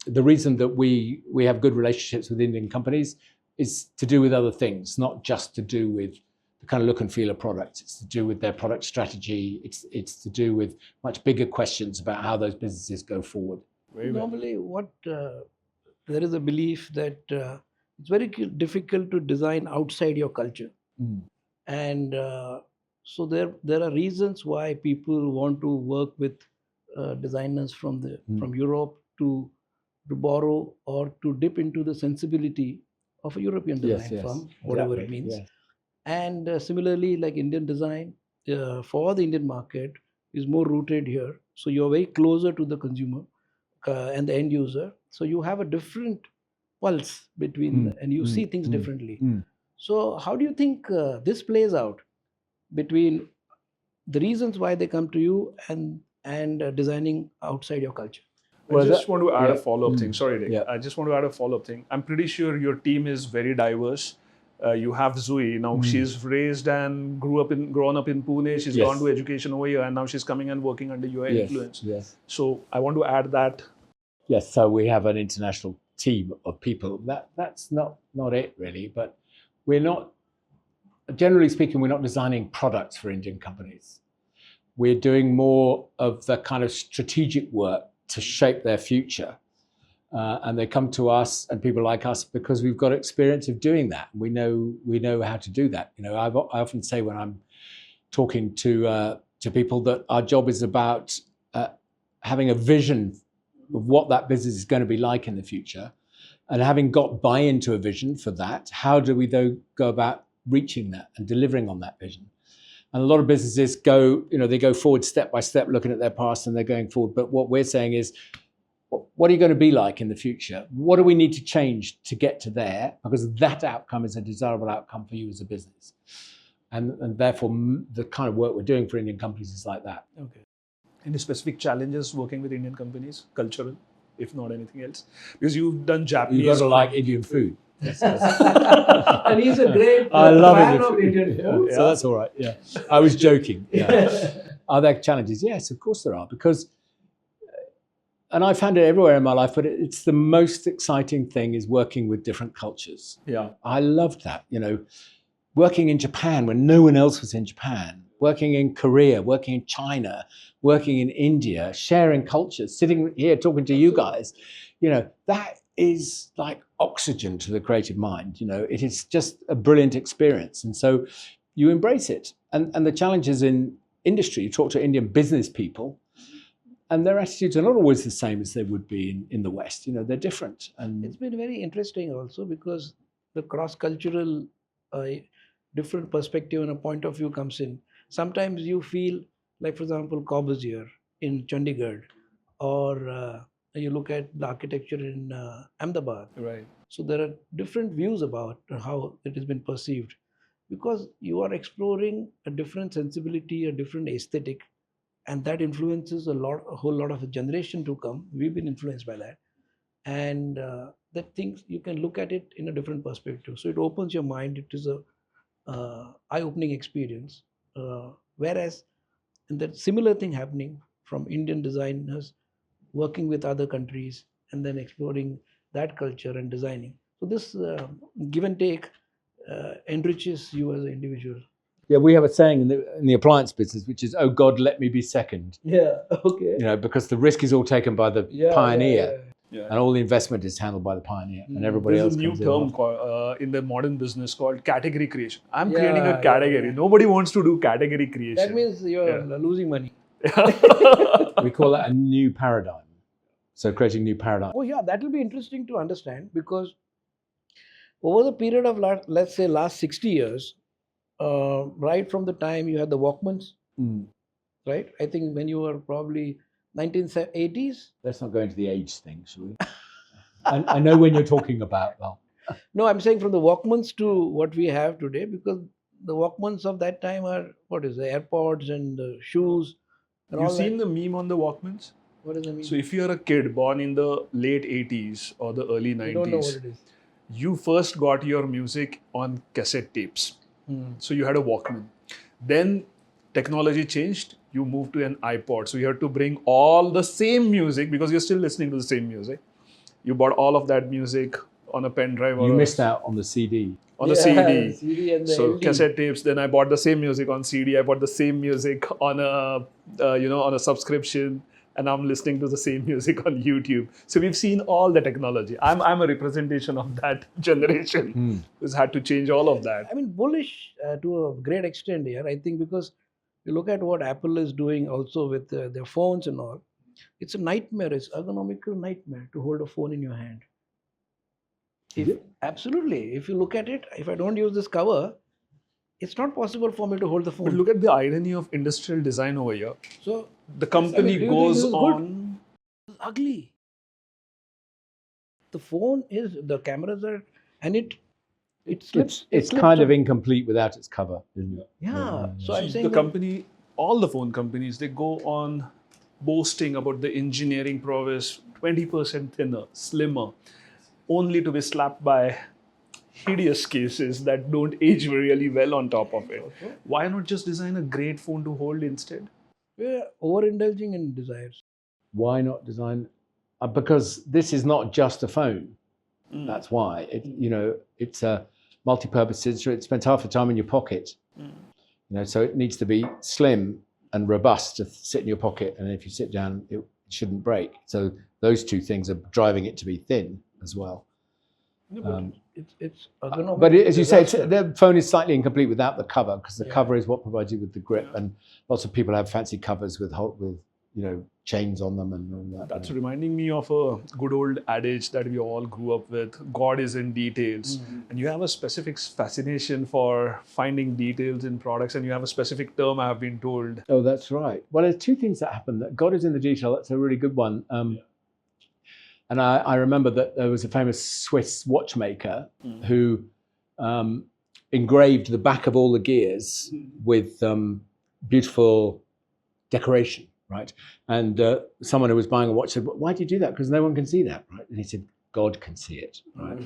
the reason that we have good relationships with Indian companies is to do with other things, not just to do with the kind of look and feel of products. It's to do with their product strategy. It's to do with much bigger questions about how those businesses go forward. Normally, there is a belief that it's very difficult to design outside your culture. And so there are reasons why people want to work with designers from Europe to borrow or to dip into the sensibility of a European design firm, whatever it means. Yes. And similarly, like Indian design for the Indian market is more rooted here. So you're very closer to the consumer and the end user. So you have a different pulse between, and you see things differently. So how do you think this plays out between the reasons why they come to you and designing outside your culture? I just want to add a follow-up thing. Sorry, Rick. Yeah. I just want to add a follow-up thing. I'm pretty sure your team is very diverse. You have Zui. Now she's raised and grown up in Pune. She's gone to education over here, and now she's coming and working under your influence. Yes. So I want to add that. Yes. So we have an international team of people. That's not it really, but we're not. Generally speaking, we're not designing products for Indian companies. We're doing more of the kind of strategic work to shape their future. And they come to us and people like us because we've got experience of doing that. We know how to do that. I often say when I'm talking to people that our job is about having a vision of what that business is going to be like in the future, and having got buy-in to a vision for that, how do we though go about reaching that and delivering on that vision? And a lot of businesses they go forward step by step, looking at their past and they're going forward. But what we're saying is, what are you going to be like in the future? What do we need to change to get to there? Because that outcome is a desirable outcome for you as a business. And therefore, the kind of work we're doing for Indian companies is like that. Okay. Any specific challenges working with Indian companies, cultural, if not anything else? Because you've done Japanese. You've got to like Indian food. Yes. And he's a great I love fan of Indian food. So that's all right. Yeah, I was joking. Yeah. Are there challenges? Yes, of course there are. Because, and I found it everywhere in my life, but it's the most exciting thing is working with different cultures. Yeah, I loved that. Working in Japan when no one else was in Japan, working in Korea, working in China, working in India, sharing cultures, sitting here talking to you guys, that is like oxygen to the creative mind. It is just a brilliant experience. And so you embrace it. And the challenges in industry, you talk to Indian business people, and their attitudes are not always the same as they would be in the West. They're different. And it's been very interesting also because the cross-cultural different perspective and a point of view comes in. Sometimes you feel like, for example, Corbusier in Chandigarh, or you look at the architecture in Ahmedabad. right. So there are different views about how it has been perceived, because you are exploring a different sensibility, a different aesthetic, and that influences a whole lot of a generation to come. We've been influenced by that, and that things you can look at it in a different perspective. So it opens your mind. It is a eye-opening experience. Whereas, and that similar thing happening from Indian designers working with other countries and then exploring that culture and designing. So this give and take enriches you as an individual. yeah, we have a saying in the appliance business, which is, "Oh God, let me be second." Yeah. Okay. Because the risk is all taken by the pioneer, Yeah. and all the investment is handled by the pioneer, and everybody There's else a new comes term in the modern business called category creation. I'm Yeah, creating a yeah, category. yeah. Nobody wants to do category creation. That means you're losing money. We call that a new paradigm. So creating new paradigm. Oh yeah, that will be interesting to understand, because over the period of let's say last 60 years, right from the time you had the Walkmans, right? I think when you were probably 1980s. Let's not go into the age thing, shall we? I know when you're talking about, well. No, I'm saying from the Walkmans to what we have today, because the Walkmans of that time are, what is the AirPods and the shoes and You've all seen that. the meme on the Walkmans? What does that mean? So if you're a kid born in the late 80s or the early You don't know 90s, what it is. you first got your music on cassette tapes. So you had a Walkman. Then technology changed. You moved to an iPod. So you had to bring all the same music because you're still listening to the same music. You bought all of that music on a pen drive or You missed out on the CD. on the CD. CD and the So LD. cassette tapes. Then I bought the same music on CD. I bought the same music on a on a subscription, and I'm listening to the same music on YouTube. So we've seen all the technology. I'm a representation of that generation who's had to change all of that. I mean, bullish to a great extent here, I think, because you look at what Apple is doing also with their phones and all. It's a nightmare. It's ergonomical nightmare to hold a phone in your hand. Absolutely. If you look at it, if I don't use this cover, it's not possible for me to hold the phone. But look at the irony of industrial design over here. So The company do you think goes this is good? on. it's ugly. The phone is, the cameras are, and it slips. It's slips kind on- of incomplete without its cover, isn't it? Yeah. So I'm The saying that- company, all the phone companies, they go on boasting about the engineering prowess, 20% thinner, slimmer, only to be slapped by hideous cases that don't age really well on top of it. Why not just design a great phone to hold instead? we're overindulging in desires. Why not design? Because this is not just a phone. That's why. It's a multi-purpose instrument. It spends half the time in your pocket. So it needs to be slim and robust to sit in your pocket. And if you sit down, it shouldn't break. So those two things are driving it to be thin as well. It's ergonomic. But as you say, disaster. the phone is slightly incomplete without the cover, because the cover is what provides you with the grip. And lots of people have fancy covers with chains on them and all that. That's reminding me of a good old adage that we all grew up with: God is in details. And you have a specific fascination for finding details in products, and you have a specific term I have been told. Oh, that's right. Well, there's two things that happen. That God is in the detail. That's a really good one. And I remember that there was a famous Swiss watchmaker who engraved the back of all the gears with beautiful decoration, right? And someone who was buying a watch said, "Why do you do that? Because no one can see that, right?" And he said, "God can see it," right?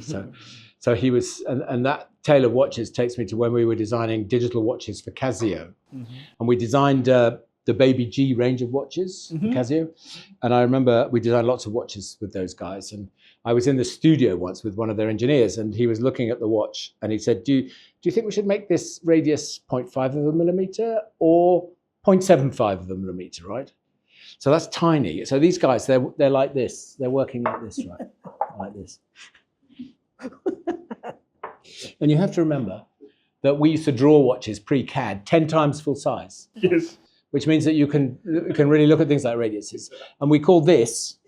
So he was, and that tale of watches takes me to when we were designing digital watches for Casio, and we designed the Baby G range of watches for Casio. And I remember we designed lots of watches with those guys. And I was in the studio once with one of their engineers, and he was looking at the watch, and he said, do you think we should make this radius 0.5 of a millimeter or 0.75 of a millimeter, right? So that's tiny. So these guys, they're like this. They're working like this, right? Like this. And you have to remember that we used to draw watches pre-CAD 10 times full size. Yes. Which means that you can really look at things like radiuses. And we call this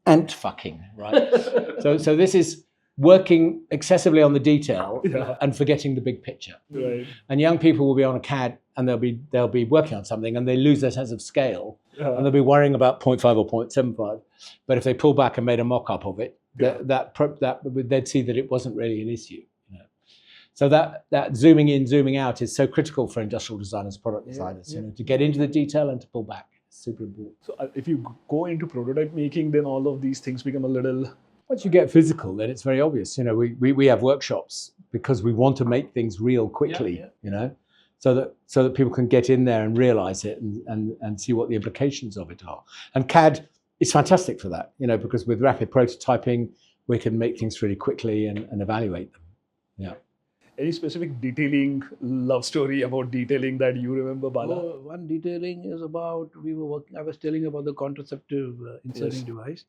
ant fucking, right? so this is working excessively on the detail and forgetting the big picture. Right. And young people will be on a CAD and they'll be working on something and they lose their sense of scale and they'll be worrying about 0.5 or 0.75. But if they pull back and made a mock-up of it, they'd see that it wasn't really an issue. So that zooming in, zooming out is so critical for industrial designers, product designers, to get into the detail and to pull back. It's super important. So if you go into prototype making, then all of these things become a little... Once you get physical, then it's very obvious. We have workshops because we want to make things real quickly, so that people can get in there and realize it and see what the implications of it are. And CAD is fantastic for that, because with rapid prototyping, we can make things really quickly and evaluate them. Yeah. Any specific detailing love story about detailing that you remember, Bala? One detailing is about, I was telling about the contraceptive inserting device.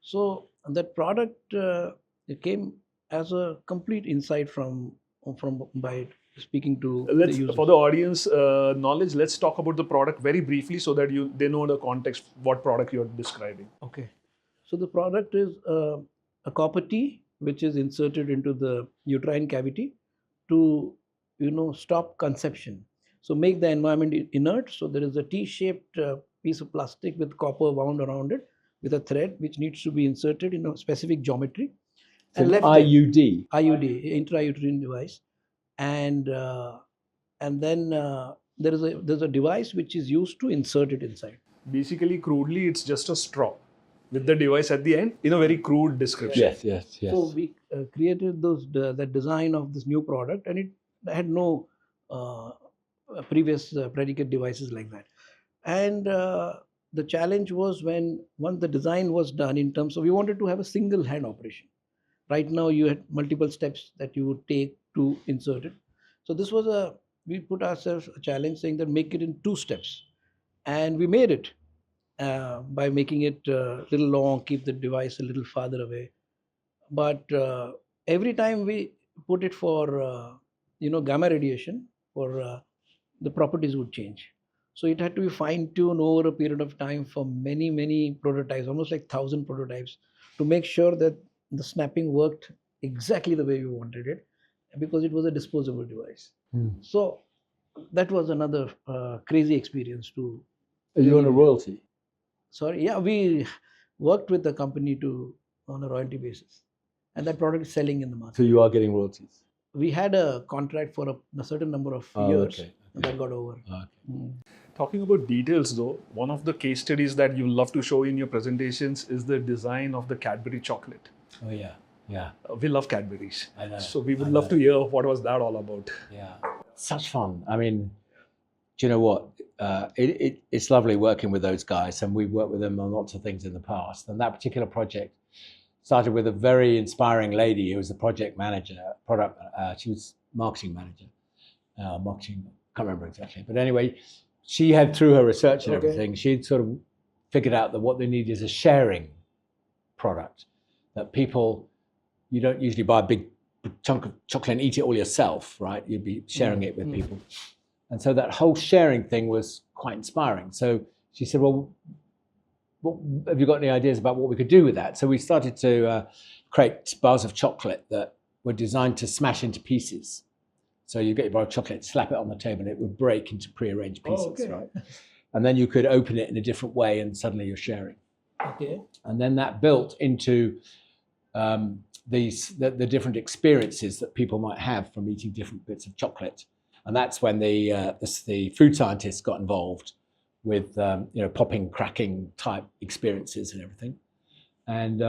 So that product, it came as a complete insight from by speaking to the users. For the audience knowledge, let's talk about the product very briefly so that they know the context, what product you're describing. Okay. So the product is a copper T, which is inserted into the uterine cavity to stop conception. So make the environment inert. So there is a T-shaped piece of plastic with copper wound around it with a thread which needs to be inserted in a specific geometry. So and left it. IUD. IUD, intrauterine device, and then there's a device which is used to insert it inside. Basically, crudely, it's just a straw with the device at the end in a very crude description. Yes. So we created the design of this new product, and it had no previous predicate devices like that. And the challenge was once the design was done, in terms of we wanted to have a single hand operation. Right now, you had multiple steps that you would take to insert it. So this was we put ourselves a challenge saying that make it in 2 steps, and we made it by making it a little long, keep the device a little farther away. But every time we put it for gamma radiation, the properties would change. So it had to be fine-tuned over a period of time for many prototypes, almost like 1,000 prototypes, to make sure that the snapping worked exactly the way we wanted it, because it was a disposable device. So that was another crazy experience to. Are you on a royalty? Sorry, yeah, we worked with the company on a royalty basis, and that product is selling in the market. So you are getting royalties? We had a contract for a certain number of years, and that got over. Talking about details though, one of the case studies that you love to show in your presentations is the design of the Cadbury chocolate. Oh yeah. We love Cadburys. I know. So we would love to hear what was that all about. Yeah. Such fun. I mean, do you know what? It's lovely working with those guys, and we've worked with them on lots of things in the past. And that particular project started with a very inspiring lady who was the project manager, she was marketing manager, marketing, can't remember exactly. But anyway, she had, through her research and everything, she'd sort of figured out that what they need is a sharing product, that people, you don't usually buy a big chunk of chocolate and eat it all yourself, right? You'd be sharing it with people. And so that whole sharing thing was quite inspiring. So she said, well, what, have you got any ideas about what we could do with that? So we started to create bars of chocolate that were designed to smash into pieces. So you get your bar of chocolate, slap it on the table, and it would break into prearranged pieces, right? And then you could open it in a different way, and suddenly you're sharing. Okay. And then that built into the different experiences that people might have from eating different bits of chocolate. And that's when the food scientists got involved with popping, cracking type experiences and everything. And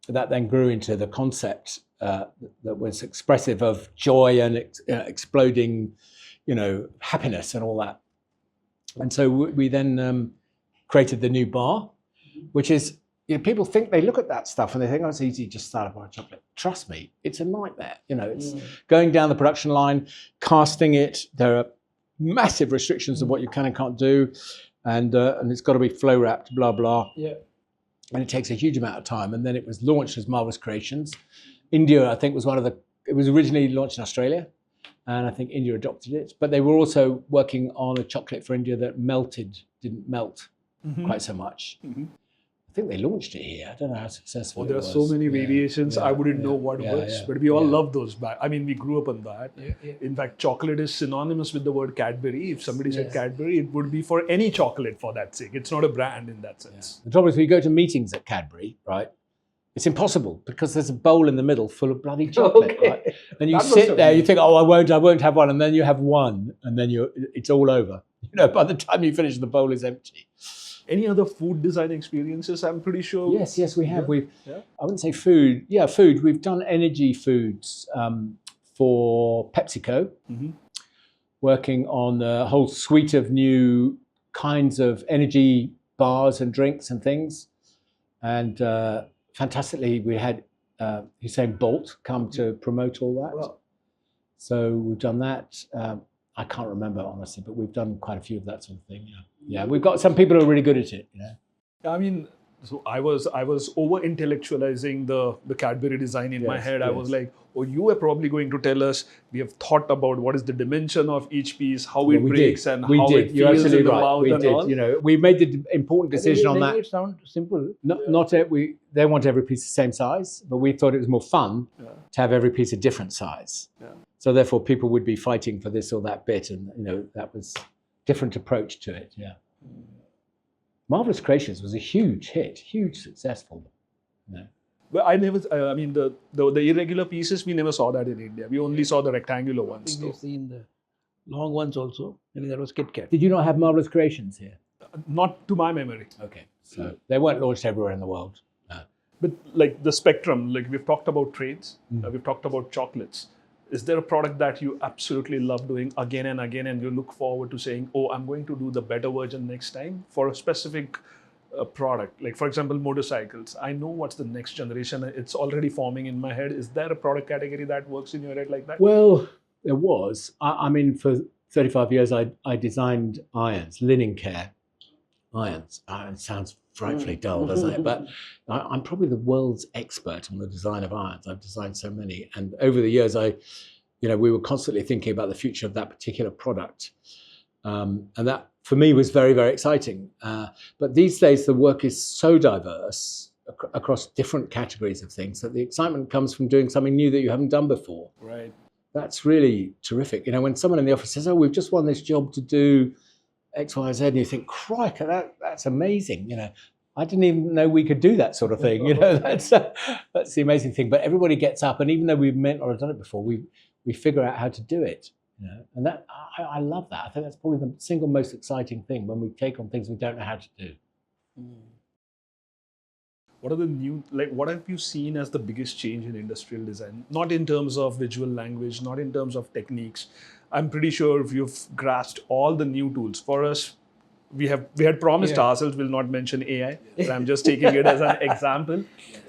that then grew into the concept that was expressive of joy and exploding, happiness and all that. And so we then created the new bar, which is, people think, they look at that stuff and they think, oh, it's easy, just start a bar of chocolate. Trust me, it's a nightmare. It's going down the production line, casting it. There are massive restrictions of what you can and can't do. And it's got to be flow wrapped, blah, blah. Yeah. And it takes a huge amount of time. And then it was launched as Marvelous Creations. India, I think, it was originally launched in Australia. And I think India adopted it. But they were also working on a chocolate for India that didn't melt quite so much. I think they launched it here. I don't know how successful it was. There are so many variations. I wouldn't know what works, but we all love those. I mean, we grew up on that. In fact, chocolate is synonymous with the word Cadbury. If somebody said Cadbury, it would be for any chocolate for that sake. It's not a brand in that sense. The trouble is, when you go to meetings at Cadbury, right, it's impossible because there's a bowl in the middle full of bloody chocolate, right? And you sit there, you think, oh, I won't have one. And then you have one, and then it's all over. By the time you finish, the bowl is empty. Any other food design experiences? I'm pretty sure. Yes, we have. I wouldn't say food. Yeah, food. We've done energy foods for PepsiCo, working on a whole suite of new kinds of energy bars and drinks and things. And fantastically, we had Usain Bolt come to promote all that. Wow. So we've done that. I can't remember, honestly, but we've done quite a few of that sort of thing. Yeah, we've got some people who are really good at it. I mean, so I was over intellectualizing the Cadbury design in my head. I was like, oh, you were probably going to tell us, we have thought about what is the dimension of each piece, how it breaks, and how it feels in the mouth and all. We made the important decision on that. It sound simple. They want every piece the same size, but we thought it was more fun to have every piece a different size. So therefore, people would be fighting for this or that bit, and that was different approach to it. Yeah. Marvelous Creations was a huge hit, huge successful. But I never, I mean, the irregular pieces, we never saw that in India. We only saw the rectangular I ones. think we've seen the long ones also. I think that was Kit Kat. Did you not have Marvelous Creations here? Not to my memory. Okay, so they weren't launched everywhere in the world. No. But like the spectrum, like we've talked about trades, we've talked about chocolates. Is there a product that you absolutely love doing again and again, and you look forward to saying, oh, I'm going to do the better version next time for a specific product? Like, for example, motorcycles. I know what's the next generation. It's already forming in my head. Is there a product category that works in your head like that? Well, there was. I mean, for 35 years, I designed irons, linen care irons. It sounds frightfully dull, doesn't it? But I'm probably the world's expert on the design of irons. I've designed so many. And over the years, we were constantly thinking about the future of that particular product. And that, for me, was very, very exciting. But these days, the work is so diverse across different categories of things that the excitement comes from doing something new that you haven't done before. Right. That's really terrific. When someone in the office says, oh, we've just won this job to do X, Y, Z, and you think, crikey, that's amazing. I didn't even know we could do that sort of thing. That's the amazing thing. But everybody gets up, and even though we've met or done it before, we figure out how to do it. And that I love that. I think that's probably the single most exciting thing when we take on things we don't know how to do. What are the new, what have you seen as the biggest change in industrial design? Not in terms of visual language, not in terms of techniques. I'm pretty sure if you've grasped all the new tools. For us, we had promised ourselves we'll not mention AI, but I'm just taking it as an example.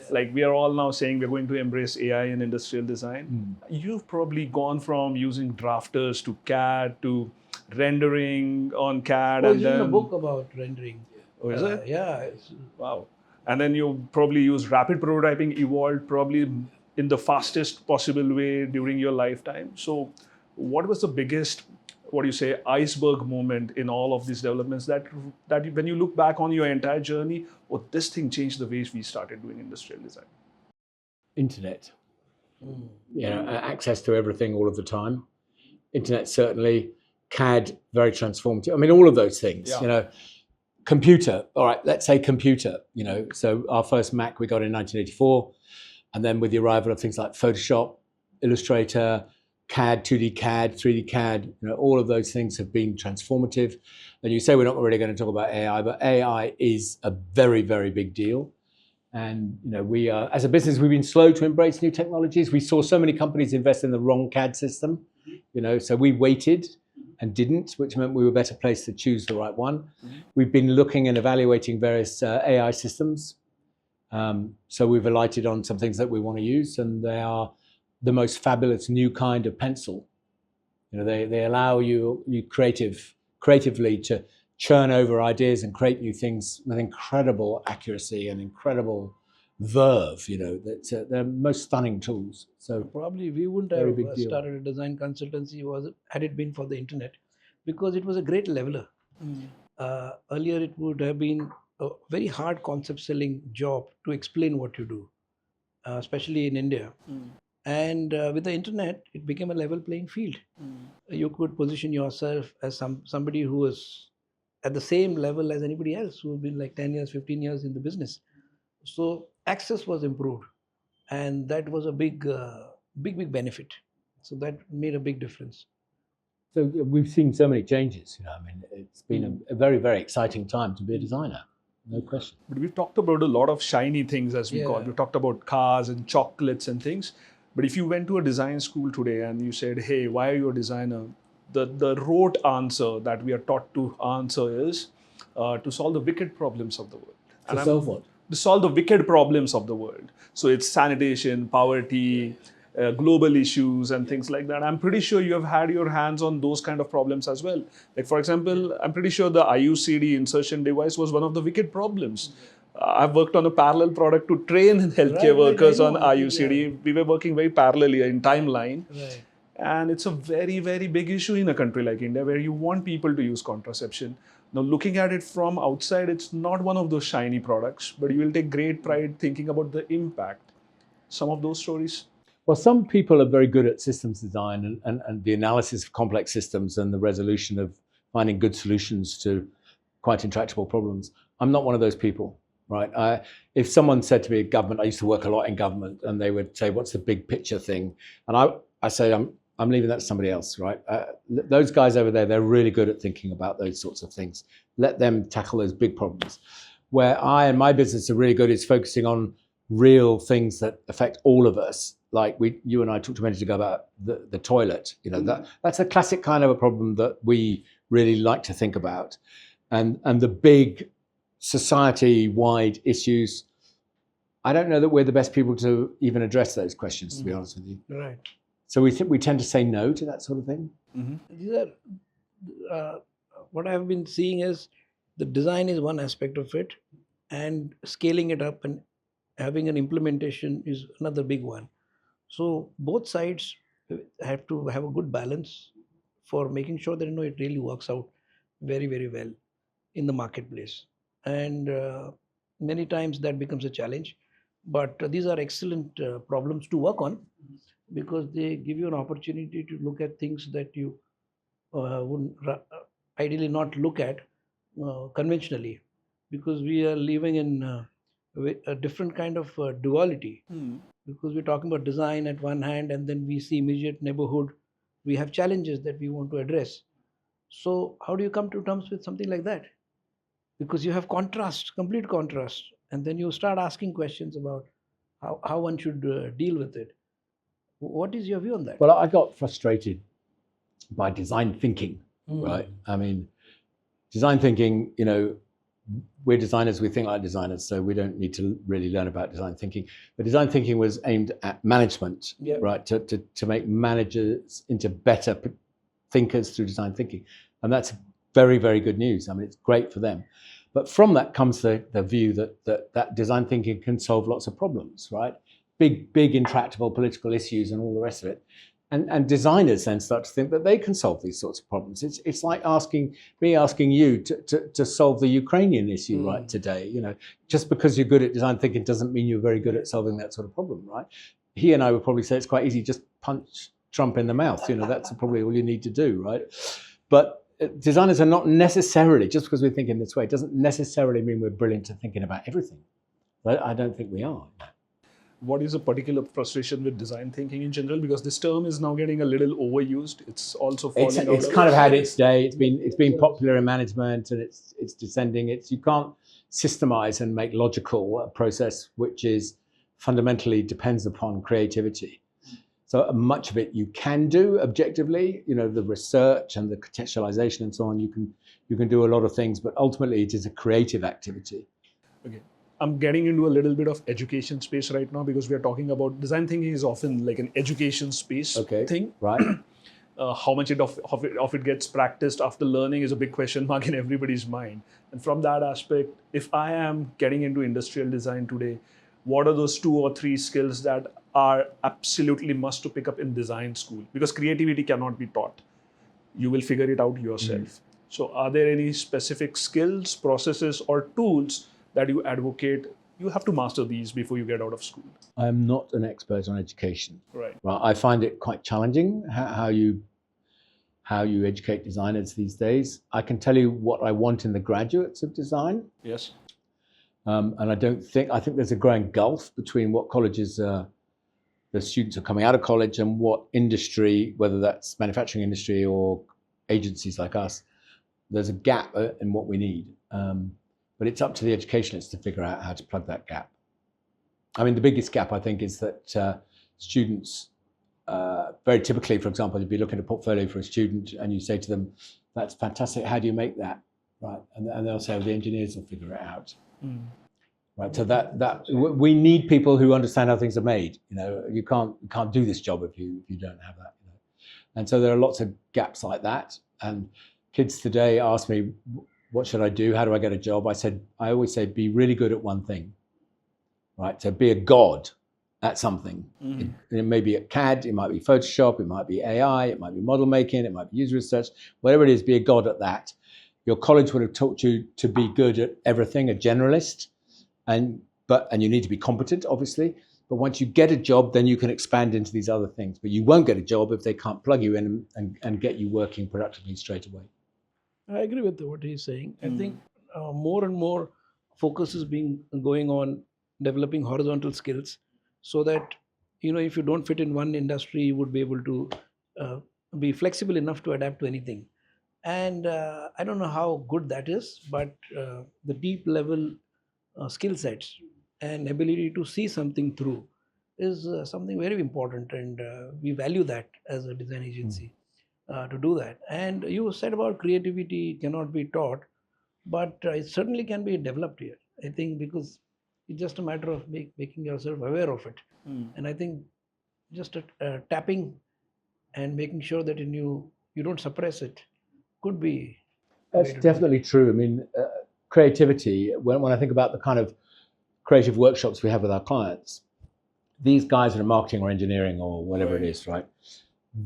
Like, we are all now saying we're going to embrace AI in industrial design. You've probably gone from using drafters to CAD to rendering on CAD. There's even a book about rendering. Oh, is it? Yeah. Wow. And then you probably use rapid prototyping, evolved probably in the fastest possible way during your lifetime. So what was the biggest, iceberg moment in all of these developments that when you look back on your entire journey, this thing changed the way we started doing industrial design? Internet. Access to everything all of the time. Internet, certainly. CAD, very transformative. I mean, all of those things, Computer, all right, let's say computer, so our first Mac we got in 1984, and then with the arrival of things like Photoshop, Illustrator, CAD, 2D CAD, 3D CAD, all of those things have been transformative. And you say we're not really going to talk about AI, but AI is a very, very big deal. And we are, as a business, we've been slow to embrace new technologies. We saw so many companies invest in the wrong CAD system, so we waited and didn't, which meant we were better placed to choose the right one. We've been looking and evaluating various AI systems. So we've alighted on some things that we want to use, and they are the most fabulous new kind of pencil. They allow you creatively to churn over ideas and create new things with incredible accuracy and incredible verve. They're most stunning tools. So probably we wouldn't have started a design consultancy had it been for the internet, because it was a great leveler. Earlier it would have been a very hard concept selling job to explain what you do, especially in India. And with the internet, it became a level playing field. You could position yourself as somebody who is at the same level as anybody else who has been like 10 years, 15 years in the business. So access was improved, and that was a big benefit. So that made a big difference. So we've seen so many changes. It's been a very, very exciting time to be a designer, no question. But we've talked about a lot of shiny things, as we call it. We've talked about cars and chocolates and things. But if you went to a design school today and you said, hey, why are you a designer? The rote answer that we are taught to answer is to solve the wicked problems of the world. To solve what? To solve the wicked problems of the world. So it's sanitation, poverty, global issues and things like that. I'm pretty sure you have had your hands on those kind of problems as well. Like, for example, I'm pretty sure the IUCD insertion device was one of the wicked problems. I've worked on a parallel product to train healthcare workers on IUCD. We were working very parallelly in timeline. Right. And it's a very, very big issue in a country like India, where you want people to use contraception. Now, looking at it from outside, it's not one of those shiny products, but you will take great pride thinking about the impact. Some of those stories. Well, some people are very good at systems design and the analysis of complex systems and the resolution of finding good solutions to quite intractable problems. I'm not one of those people. right? If someone said to me, government, I used to work a lot in government, and they would say, what's the big picture thing? And I say, I'm leaving that to somebody else, right? Those guys over there, they're really good at thinking about those sorts of things. Let them tackle those big problems. Where I and my business are really good is focusing on real things that affect all of us. Like you and I talked a minute ago about the toilet. You know, that's a classic kind of a problem that we really like to think about. And the big society-wide issues, I don't know that we're the best people to even address those questions, to be honest with you. Right. So we tend to say no to that sort of thing. These are what I've been seeing is the design is one aspect of it, and scaling it up and having an implementation is another big one. So both sides have to have a good balance for making sure that it really works out very, very well in the marketplace. And many times that becomes a challenge. But these are excellent problems to work on, because they give you an opportunity to look at things that you would ideally not look at conventionally, because we are living in a different kind of duality, because we're talking about design at one hand, and then we see immediate neighborhood, we have challenges that we want to address. So how do you come to terms with something like that? Because you have contrast, complete contrast, and then you start asking questions about how one should deal with it. What is your view on that? Well, I got frustrated by design thinking, right? I mean, design thinking, we're designers, we think like designers, so we don't need to really learn about design thinking. But design thinking was aimed at management, right? To make managers into better thinkers through design thinking. And that's very, very good news. I mean, it's great for them. But from that comes the view that design thinking can solve lots of problems, right? Big intractable political issues and all the rest of it. And designers then start to think that they can solve these sorts of problems. It's like asking you to solve the Ukrainian issue right today. Just because you're good at design thinking doesn't mean you're very good at solving that sort of problem, right? He and I would probably say it's quite easy, just punch Trump in the mouth. That's probably all you need to do, right? But designers are not necessarily, just because we think in this way, it doesn't necessarily mean we're brilliant at thinking about everything. I don't think we are. What is a particular frustration with design thinking in general? Because this term is now getting a little overused. It's also falling out. It's kind of had its day. It's been popular in management, and it's descending. You can't systemize and make logical a process which is fundamentally depends upon creativity. So much of it you can do objectively. The research and the contextualization and so on. You can do a lot of things, but ultimately it is a creative activity. Okay. I'm getting into a little bit of education space right now, because we are talking about design thinking is often like an education space thing. Right. How much of it gets practiced after learning is a big question mark in everybody's mind. And from that aspect, if I am getting into industrial design today, what are those 2 or 3 skills that are absolutely must to pick up in design school? Because creativity cannot be taught. You will figure it out yourself. So are there any specific skills, processes, or tools that you advocate you have to master these before you get out of school? I'm not an expert on education. Right. I find it quite challenging how you educate designers these days. I can tell you what I want in the graduates of design. Yes. And I think there's a growing gulf between what colleges the students are coming out of college and what industry, whether that's manufacturing industry or agencies like us, there's a gap in what we need. But it's up to the educationalists to figure out how to plug that gap. I mean, the biggest gap, I think, is that students, very typically, for example, you'd be looking at a portfolio for a student and you say to them, that's fantastic, how do you make that? Right? And they'll say, well, the engineers will figure it out. Right? So that we need people who understand how things are made. You can't do this job if you don't have that. And so there are lots of gaps like that. And kids today ask me, what should I do? How do I get a job? I always say, be really good at one thing, right? So be a god at something. It may be at CAD, it might be Photoshop, it might be AI, it might be model making, it might be user research, whatever it is, be a god at that. Your college would have taught you to be good at everything, a generalist, and you need to be competent, obviously. But once you get a job, then you can expand into these other things. But you won't get a job if they can't plug you in and get you working productively straight away. I agree with what he's saying. I think more and more focus is being going on developing horizontal skills, so that if you don't fit in one industry, you would be able to uh, be flexible enough to adapt to anything. And I don't know how good that is, but the deep level skill sets and ability to see something through is something very important, and we value that as a design agency, to do that. And you said about creativity cannot be taught, but it certainly can be developed here, I think, because it's just a matter of making yourself aware of it. And I think just tapping and making sure that you don't suppress it could be a way That's to do it. definitely true. I mean, creativity, when I think about the kind of creative workshops we have with our clients, these guys that are marketing or engineering or whatever it is, right?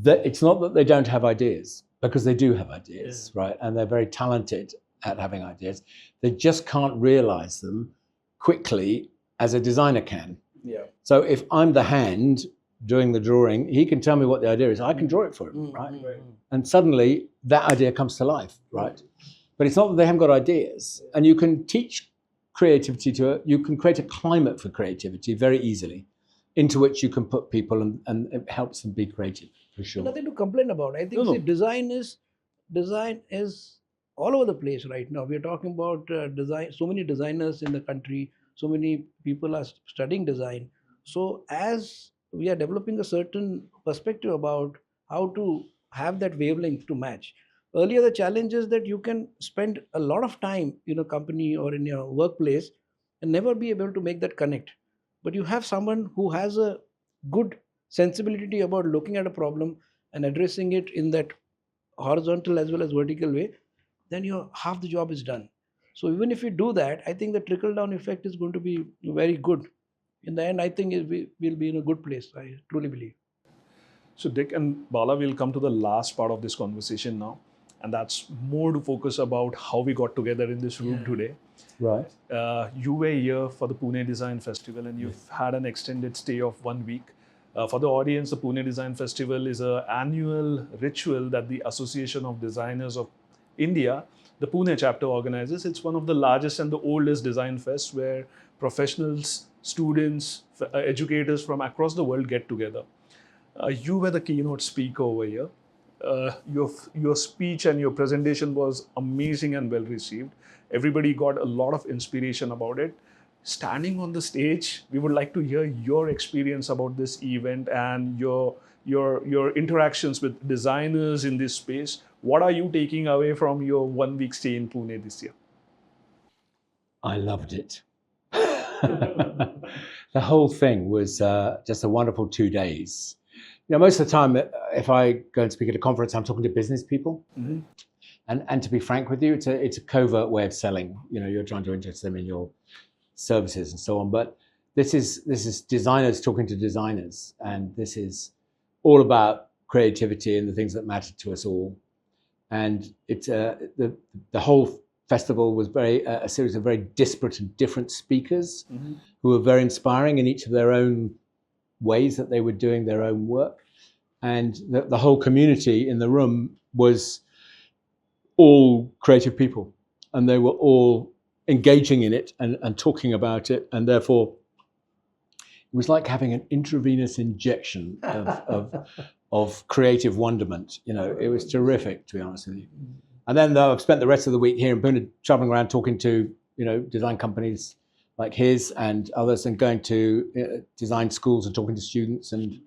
It's not that they don't have ideas, because they do have ideas, right? And they're very talented at having ideas. They just can't realize them quickly as a designer can. Yeah. So if I'm the hand doing the drawing, he can tell me what the idea is. I can draw it for him, right? And suddenly that idea comes to life, right? But it's not that they haven't got ideas. And you can teach creativity you can create a climate for creativity very easily, into which you can put people, and it helps them be creative, for sure. Nothing to complain about. I think No. see, design is all over the place right now. We are talking about design. So many designers in the country. So many people are studying design. So as we are developing a certain perspective about how to have that wavelength to match. Earlier, the challenge is that you can spend a lot of time in a company or in your workplace and never be able to make that connect. But you have someone who has a good sensibility about looking at a problem and addressing it in that horizontal as well as vertical way, then your half the job is done. So even if you do that, I think the trickle down effect is going to be very good. In the end, I think we'll be in a good place. I truly believe. So Dick and Bala, will come to the last part of this conversation now, and that's more to focus about how we got together in this room today. Right. You were here for the Pune Design Festival, and you've had an extended stay of 1 week. For the audience, the Pune Design Festival is an annual ritual that the Association of Designers of India, the Pune chapter, organizes. It's one of the largest and the oldest design fests where professionals, students, educators from across the world get together. You were the keynote speaker over here. Your speech and your presentation was amazing and well received. Everybody got a lot of inspiration about it. Standing on the stage, we would like to hear your experience about this event and your interactions with designers in this space. What are you taking away from your 1 week stay in Pune this year? I loved it. The whole thing was just a wonderful 2 days. Most of the time, if I go and speak at a conference, I'm talking to business people. Mm-hmm. And to be frank with you, it's a covert way of selling. You're trying to interest them in your services and so on. But this is designers talking to designers, and this is all about creativity and the things that matter to us all. And it's the whole festival was a series of very disparate and different speakers, mm-hmm. who were very inspiring in each of their own ways that they were doing their own work. And the whole community in the room was all creative people, and they were all engaging in it and talking about it. And therefore, it was like having an intravenous injection of creative wonderment. It was terrific, to be honest with you. And then I've spent the rest of the week here in Pune traveling around talking to, design companies like his and others, and going to design schools and talking to students and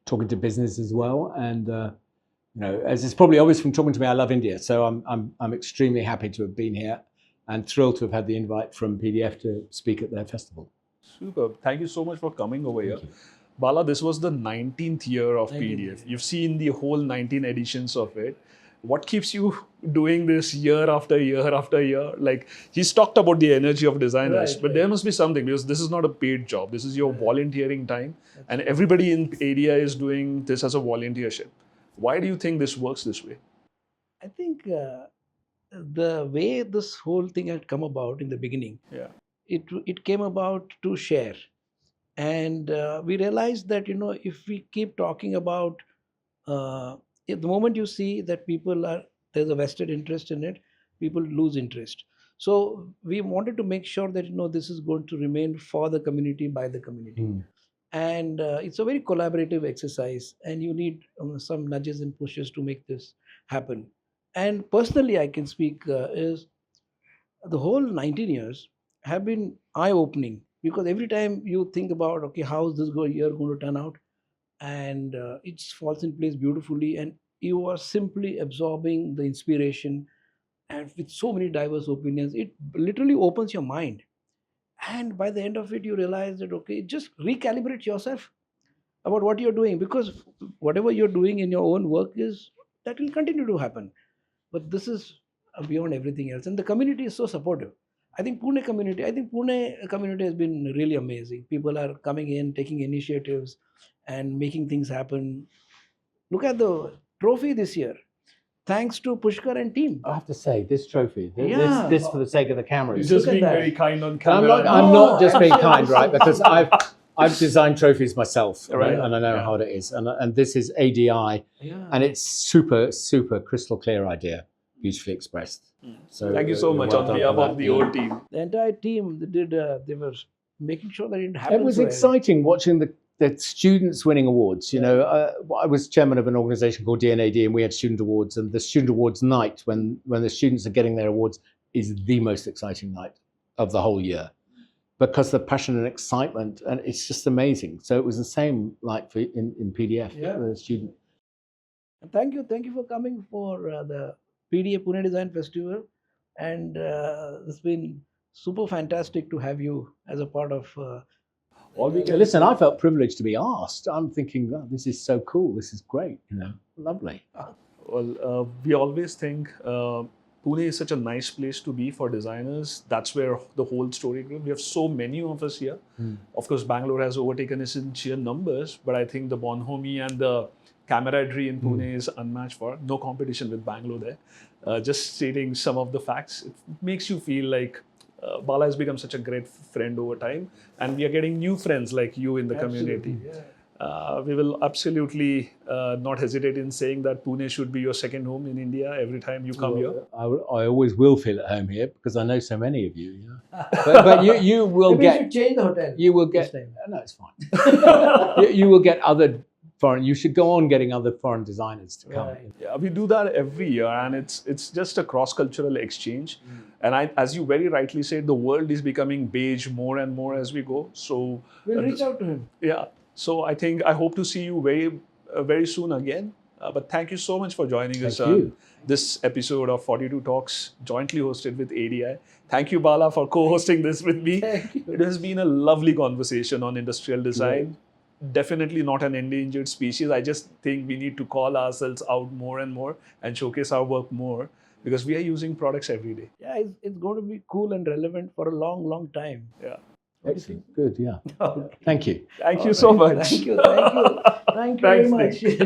talking to business as well. And as it's probably obvious from talking to me, I love India. So I'm extremely happy to have been here and thrilled to have had the invite from PDF to speak at their festival. Super. Thank you so much for coming over here. Bala, this was the 19th year of PDF. You've seen the whole 19 editions of it. What keeps you doing this year after year after year? Like, he's talked about the energy of designers, but there must be something, because this is not a paid job. This is your volunteering time, and everybody in area is doing this as a volunteership. Why do you think this works this way? I think the way this whole thing had come about in the beginning, it came about to share. And we realized that, if we keep talking about, the moment you see that there's a vested interest in it, people lose interest. So we wanted to make sure that this is going to remain for the community, by the community. And it's a very collaborative exercise, and you need some nudges and pushes to make this happen. And personally, I can speak is the whole 19 years have been eye-opening, because every time you think about, okay, how is this year going to turn out, and it falls in place beautifully, and you are simply absorbing the inspiration, and with so many diverse opinions, it literally opens your mind. And by the end of it, you realize that, okay, just recalibrate yourself about what you're doing, because whatever you're doing in your own work is that will continue to happen. But this is beyond everything else, and the community is so supportive. I think Pune community has been really amazing. People are coming in, taking initiatives, and making things happen. Look at the trophy this year, thanks to Pushkar and team. I have to say, this trophy, Yeah. this for the sake of the You're cameras. just Look at being that. very kind on I'm camera. not, I'm No, not just being actually, kind, right? Because I've designed trophies myself, Right. and I know Yeah. how hard it is. And this is ADI, Yeah. and it's super crystal clear idea, beautifully expressed. So Thank you so much well on done behalf for of that. the whole team. The entire team they were making sure that it didn't happen. It was so exciting watching the students winning awards. You know, I was chairman of an organization called DNAD, and we had student awards. And the student awards night, when the students are getting their awards, is the most exciting night of the whole year, because the passion and excitement, and it's just amazing. So it was the same like in PDF, Yeah. the student. And thank you for coming for the PDA Pune Design Festival, and it's been super fantastic to have you as a part of. Listen, I felt privileged to be asked. I'm thinking, oh, this is so cool. This is great. You know, lovely. Well, we always think Pune is such a nice place to be for designers. That's where the whole story grew. We have so many of us here. Of course, Bangalore has overtaken us in sheer numbers, but I think the bonhomie and the camaraderie in Pune is unmatched. For no competition with Bangalore there. Just stating some of the facts, it makes you feel like Bala has become such a great friend over time, and we are getting new friends like you in the community. We will absolutely not hesitate in saying that Pune should be your second home in India every time you come here. I always will feel at home here because I know so many of you. Yeah. but you will Maybe you get. should change the hotel. You will this get. time. No, it's fine. you will get other foreign. You should go on getting other foreign designers to come. Right. Yeah, we do that every year, and it's just a cross-cultural exchange. And as you very rightly said, the world is becoming beige more and more as we go. So We'll reach out to him. yeah. So I hope to see you very soon again. But thank you so much for joining us Thank on you. this episode of 42 Talks, jointly hosted with ADI. Thank you, Bala, for co-hosting this with me. Thank you. It has been a lovely conversation on industrial design. Definitely not an endangered species. I just think we need to call ourselves out more and more and showcase our work more, because we are using products every day. Yeah, it's going to be cool and relevant for a long time. Yeah. Excellent. Good. Yeah. Okay. Thank you. Thank you so much. Thank you. Thank you. Thank you very Thanks, much.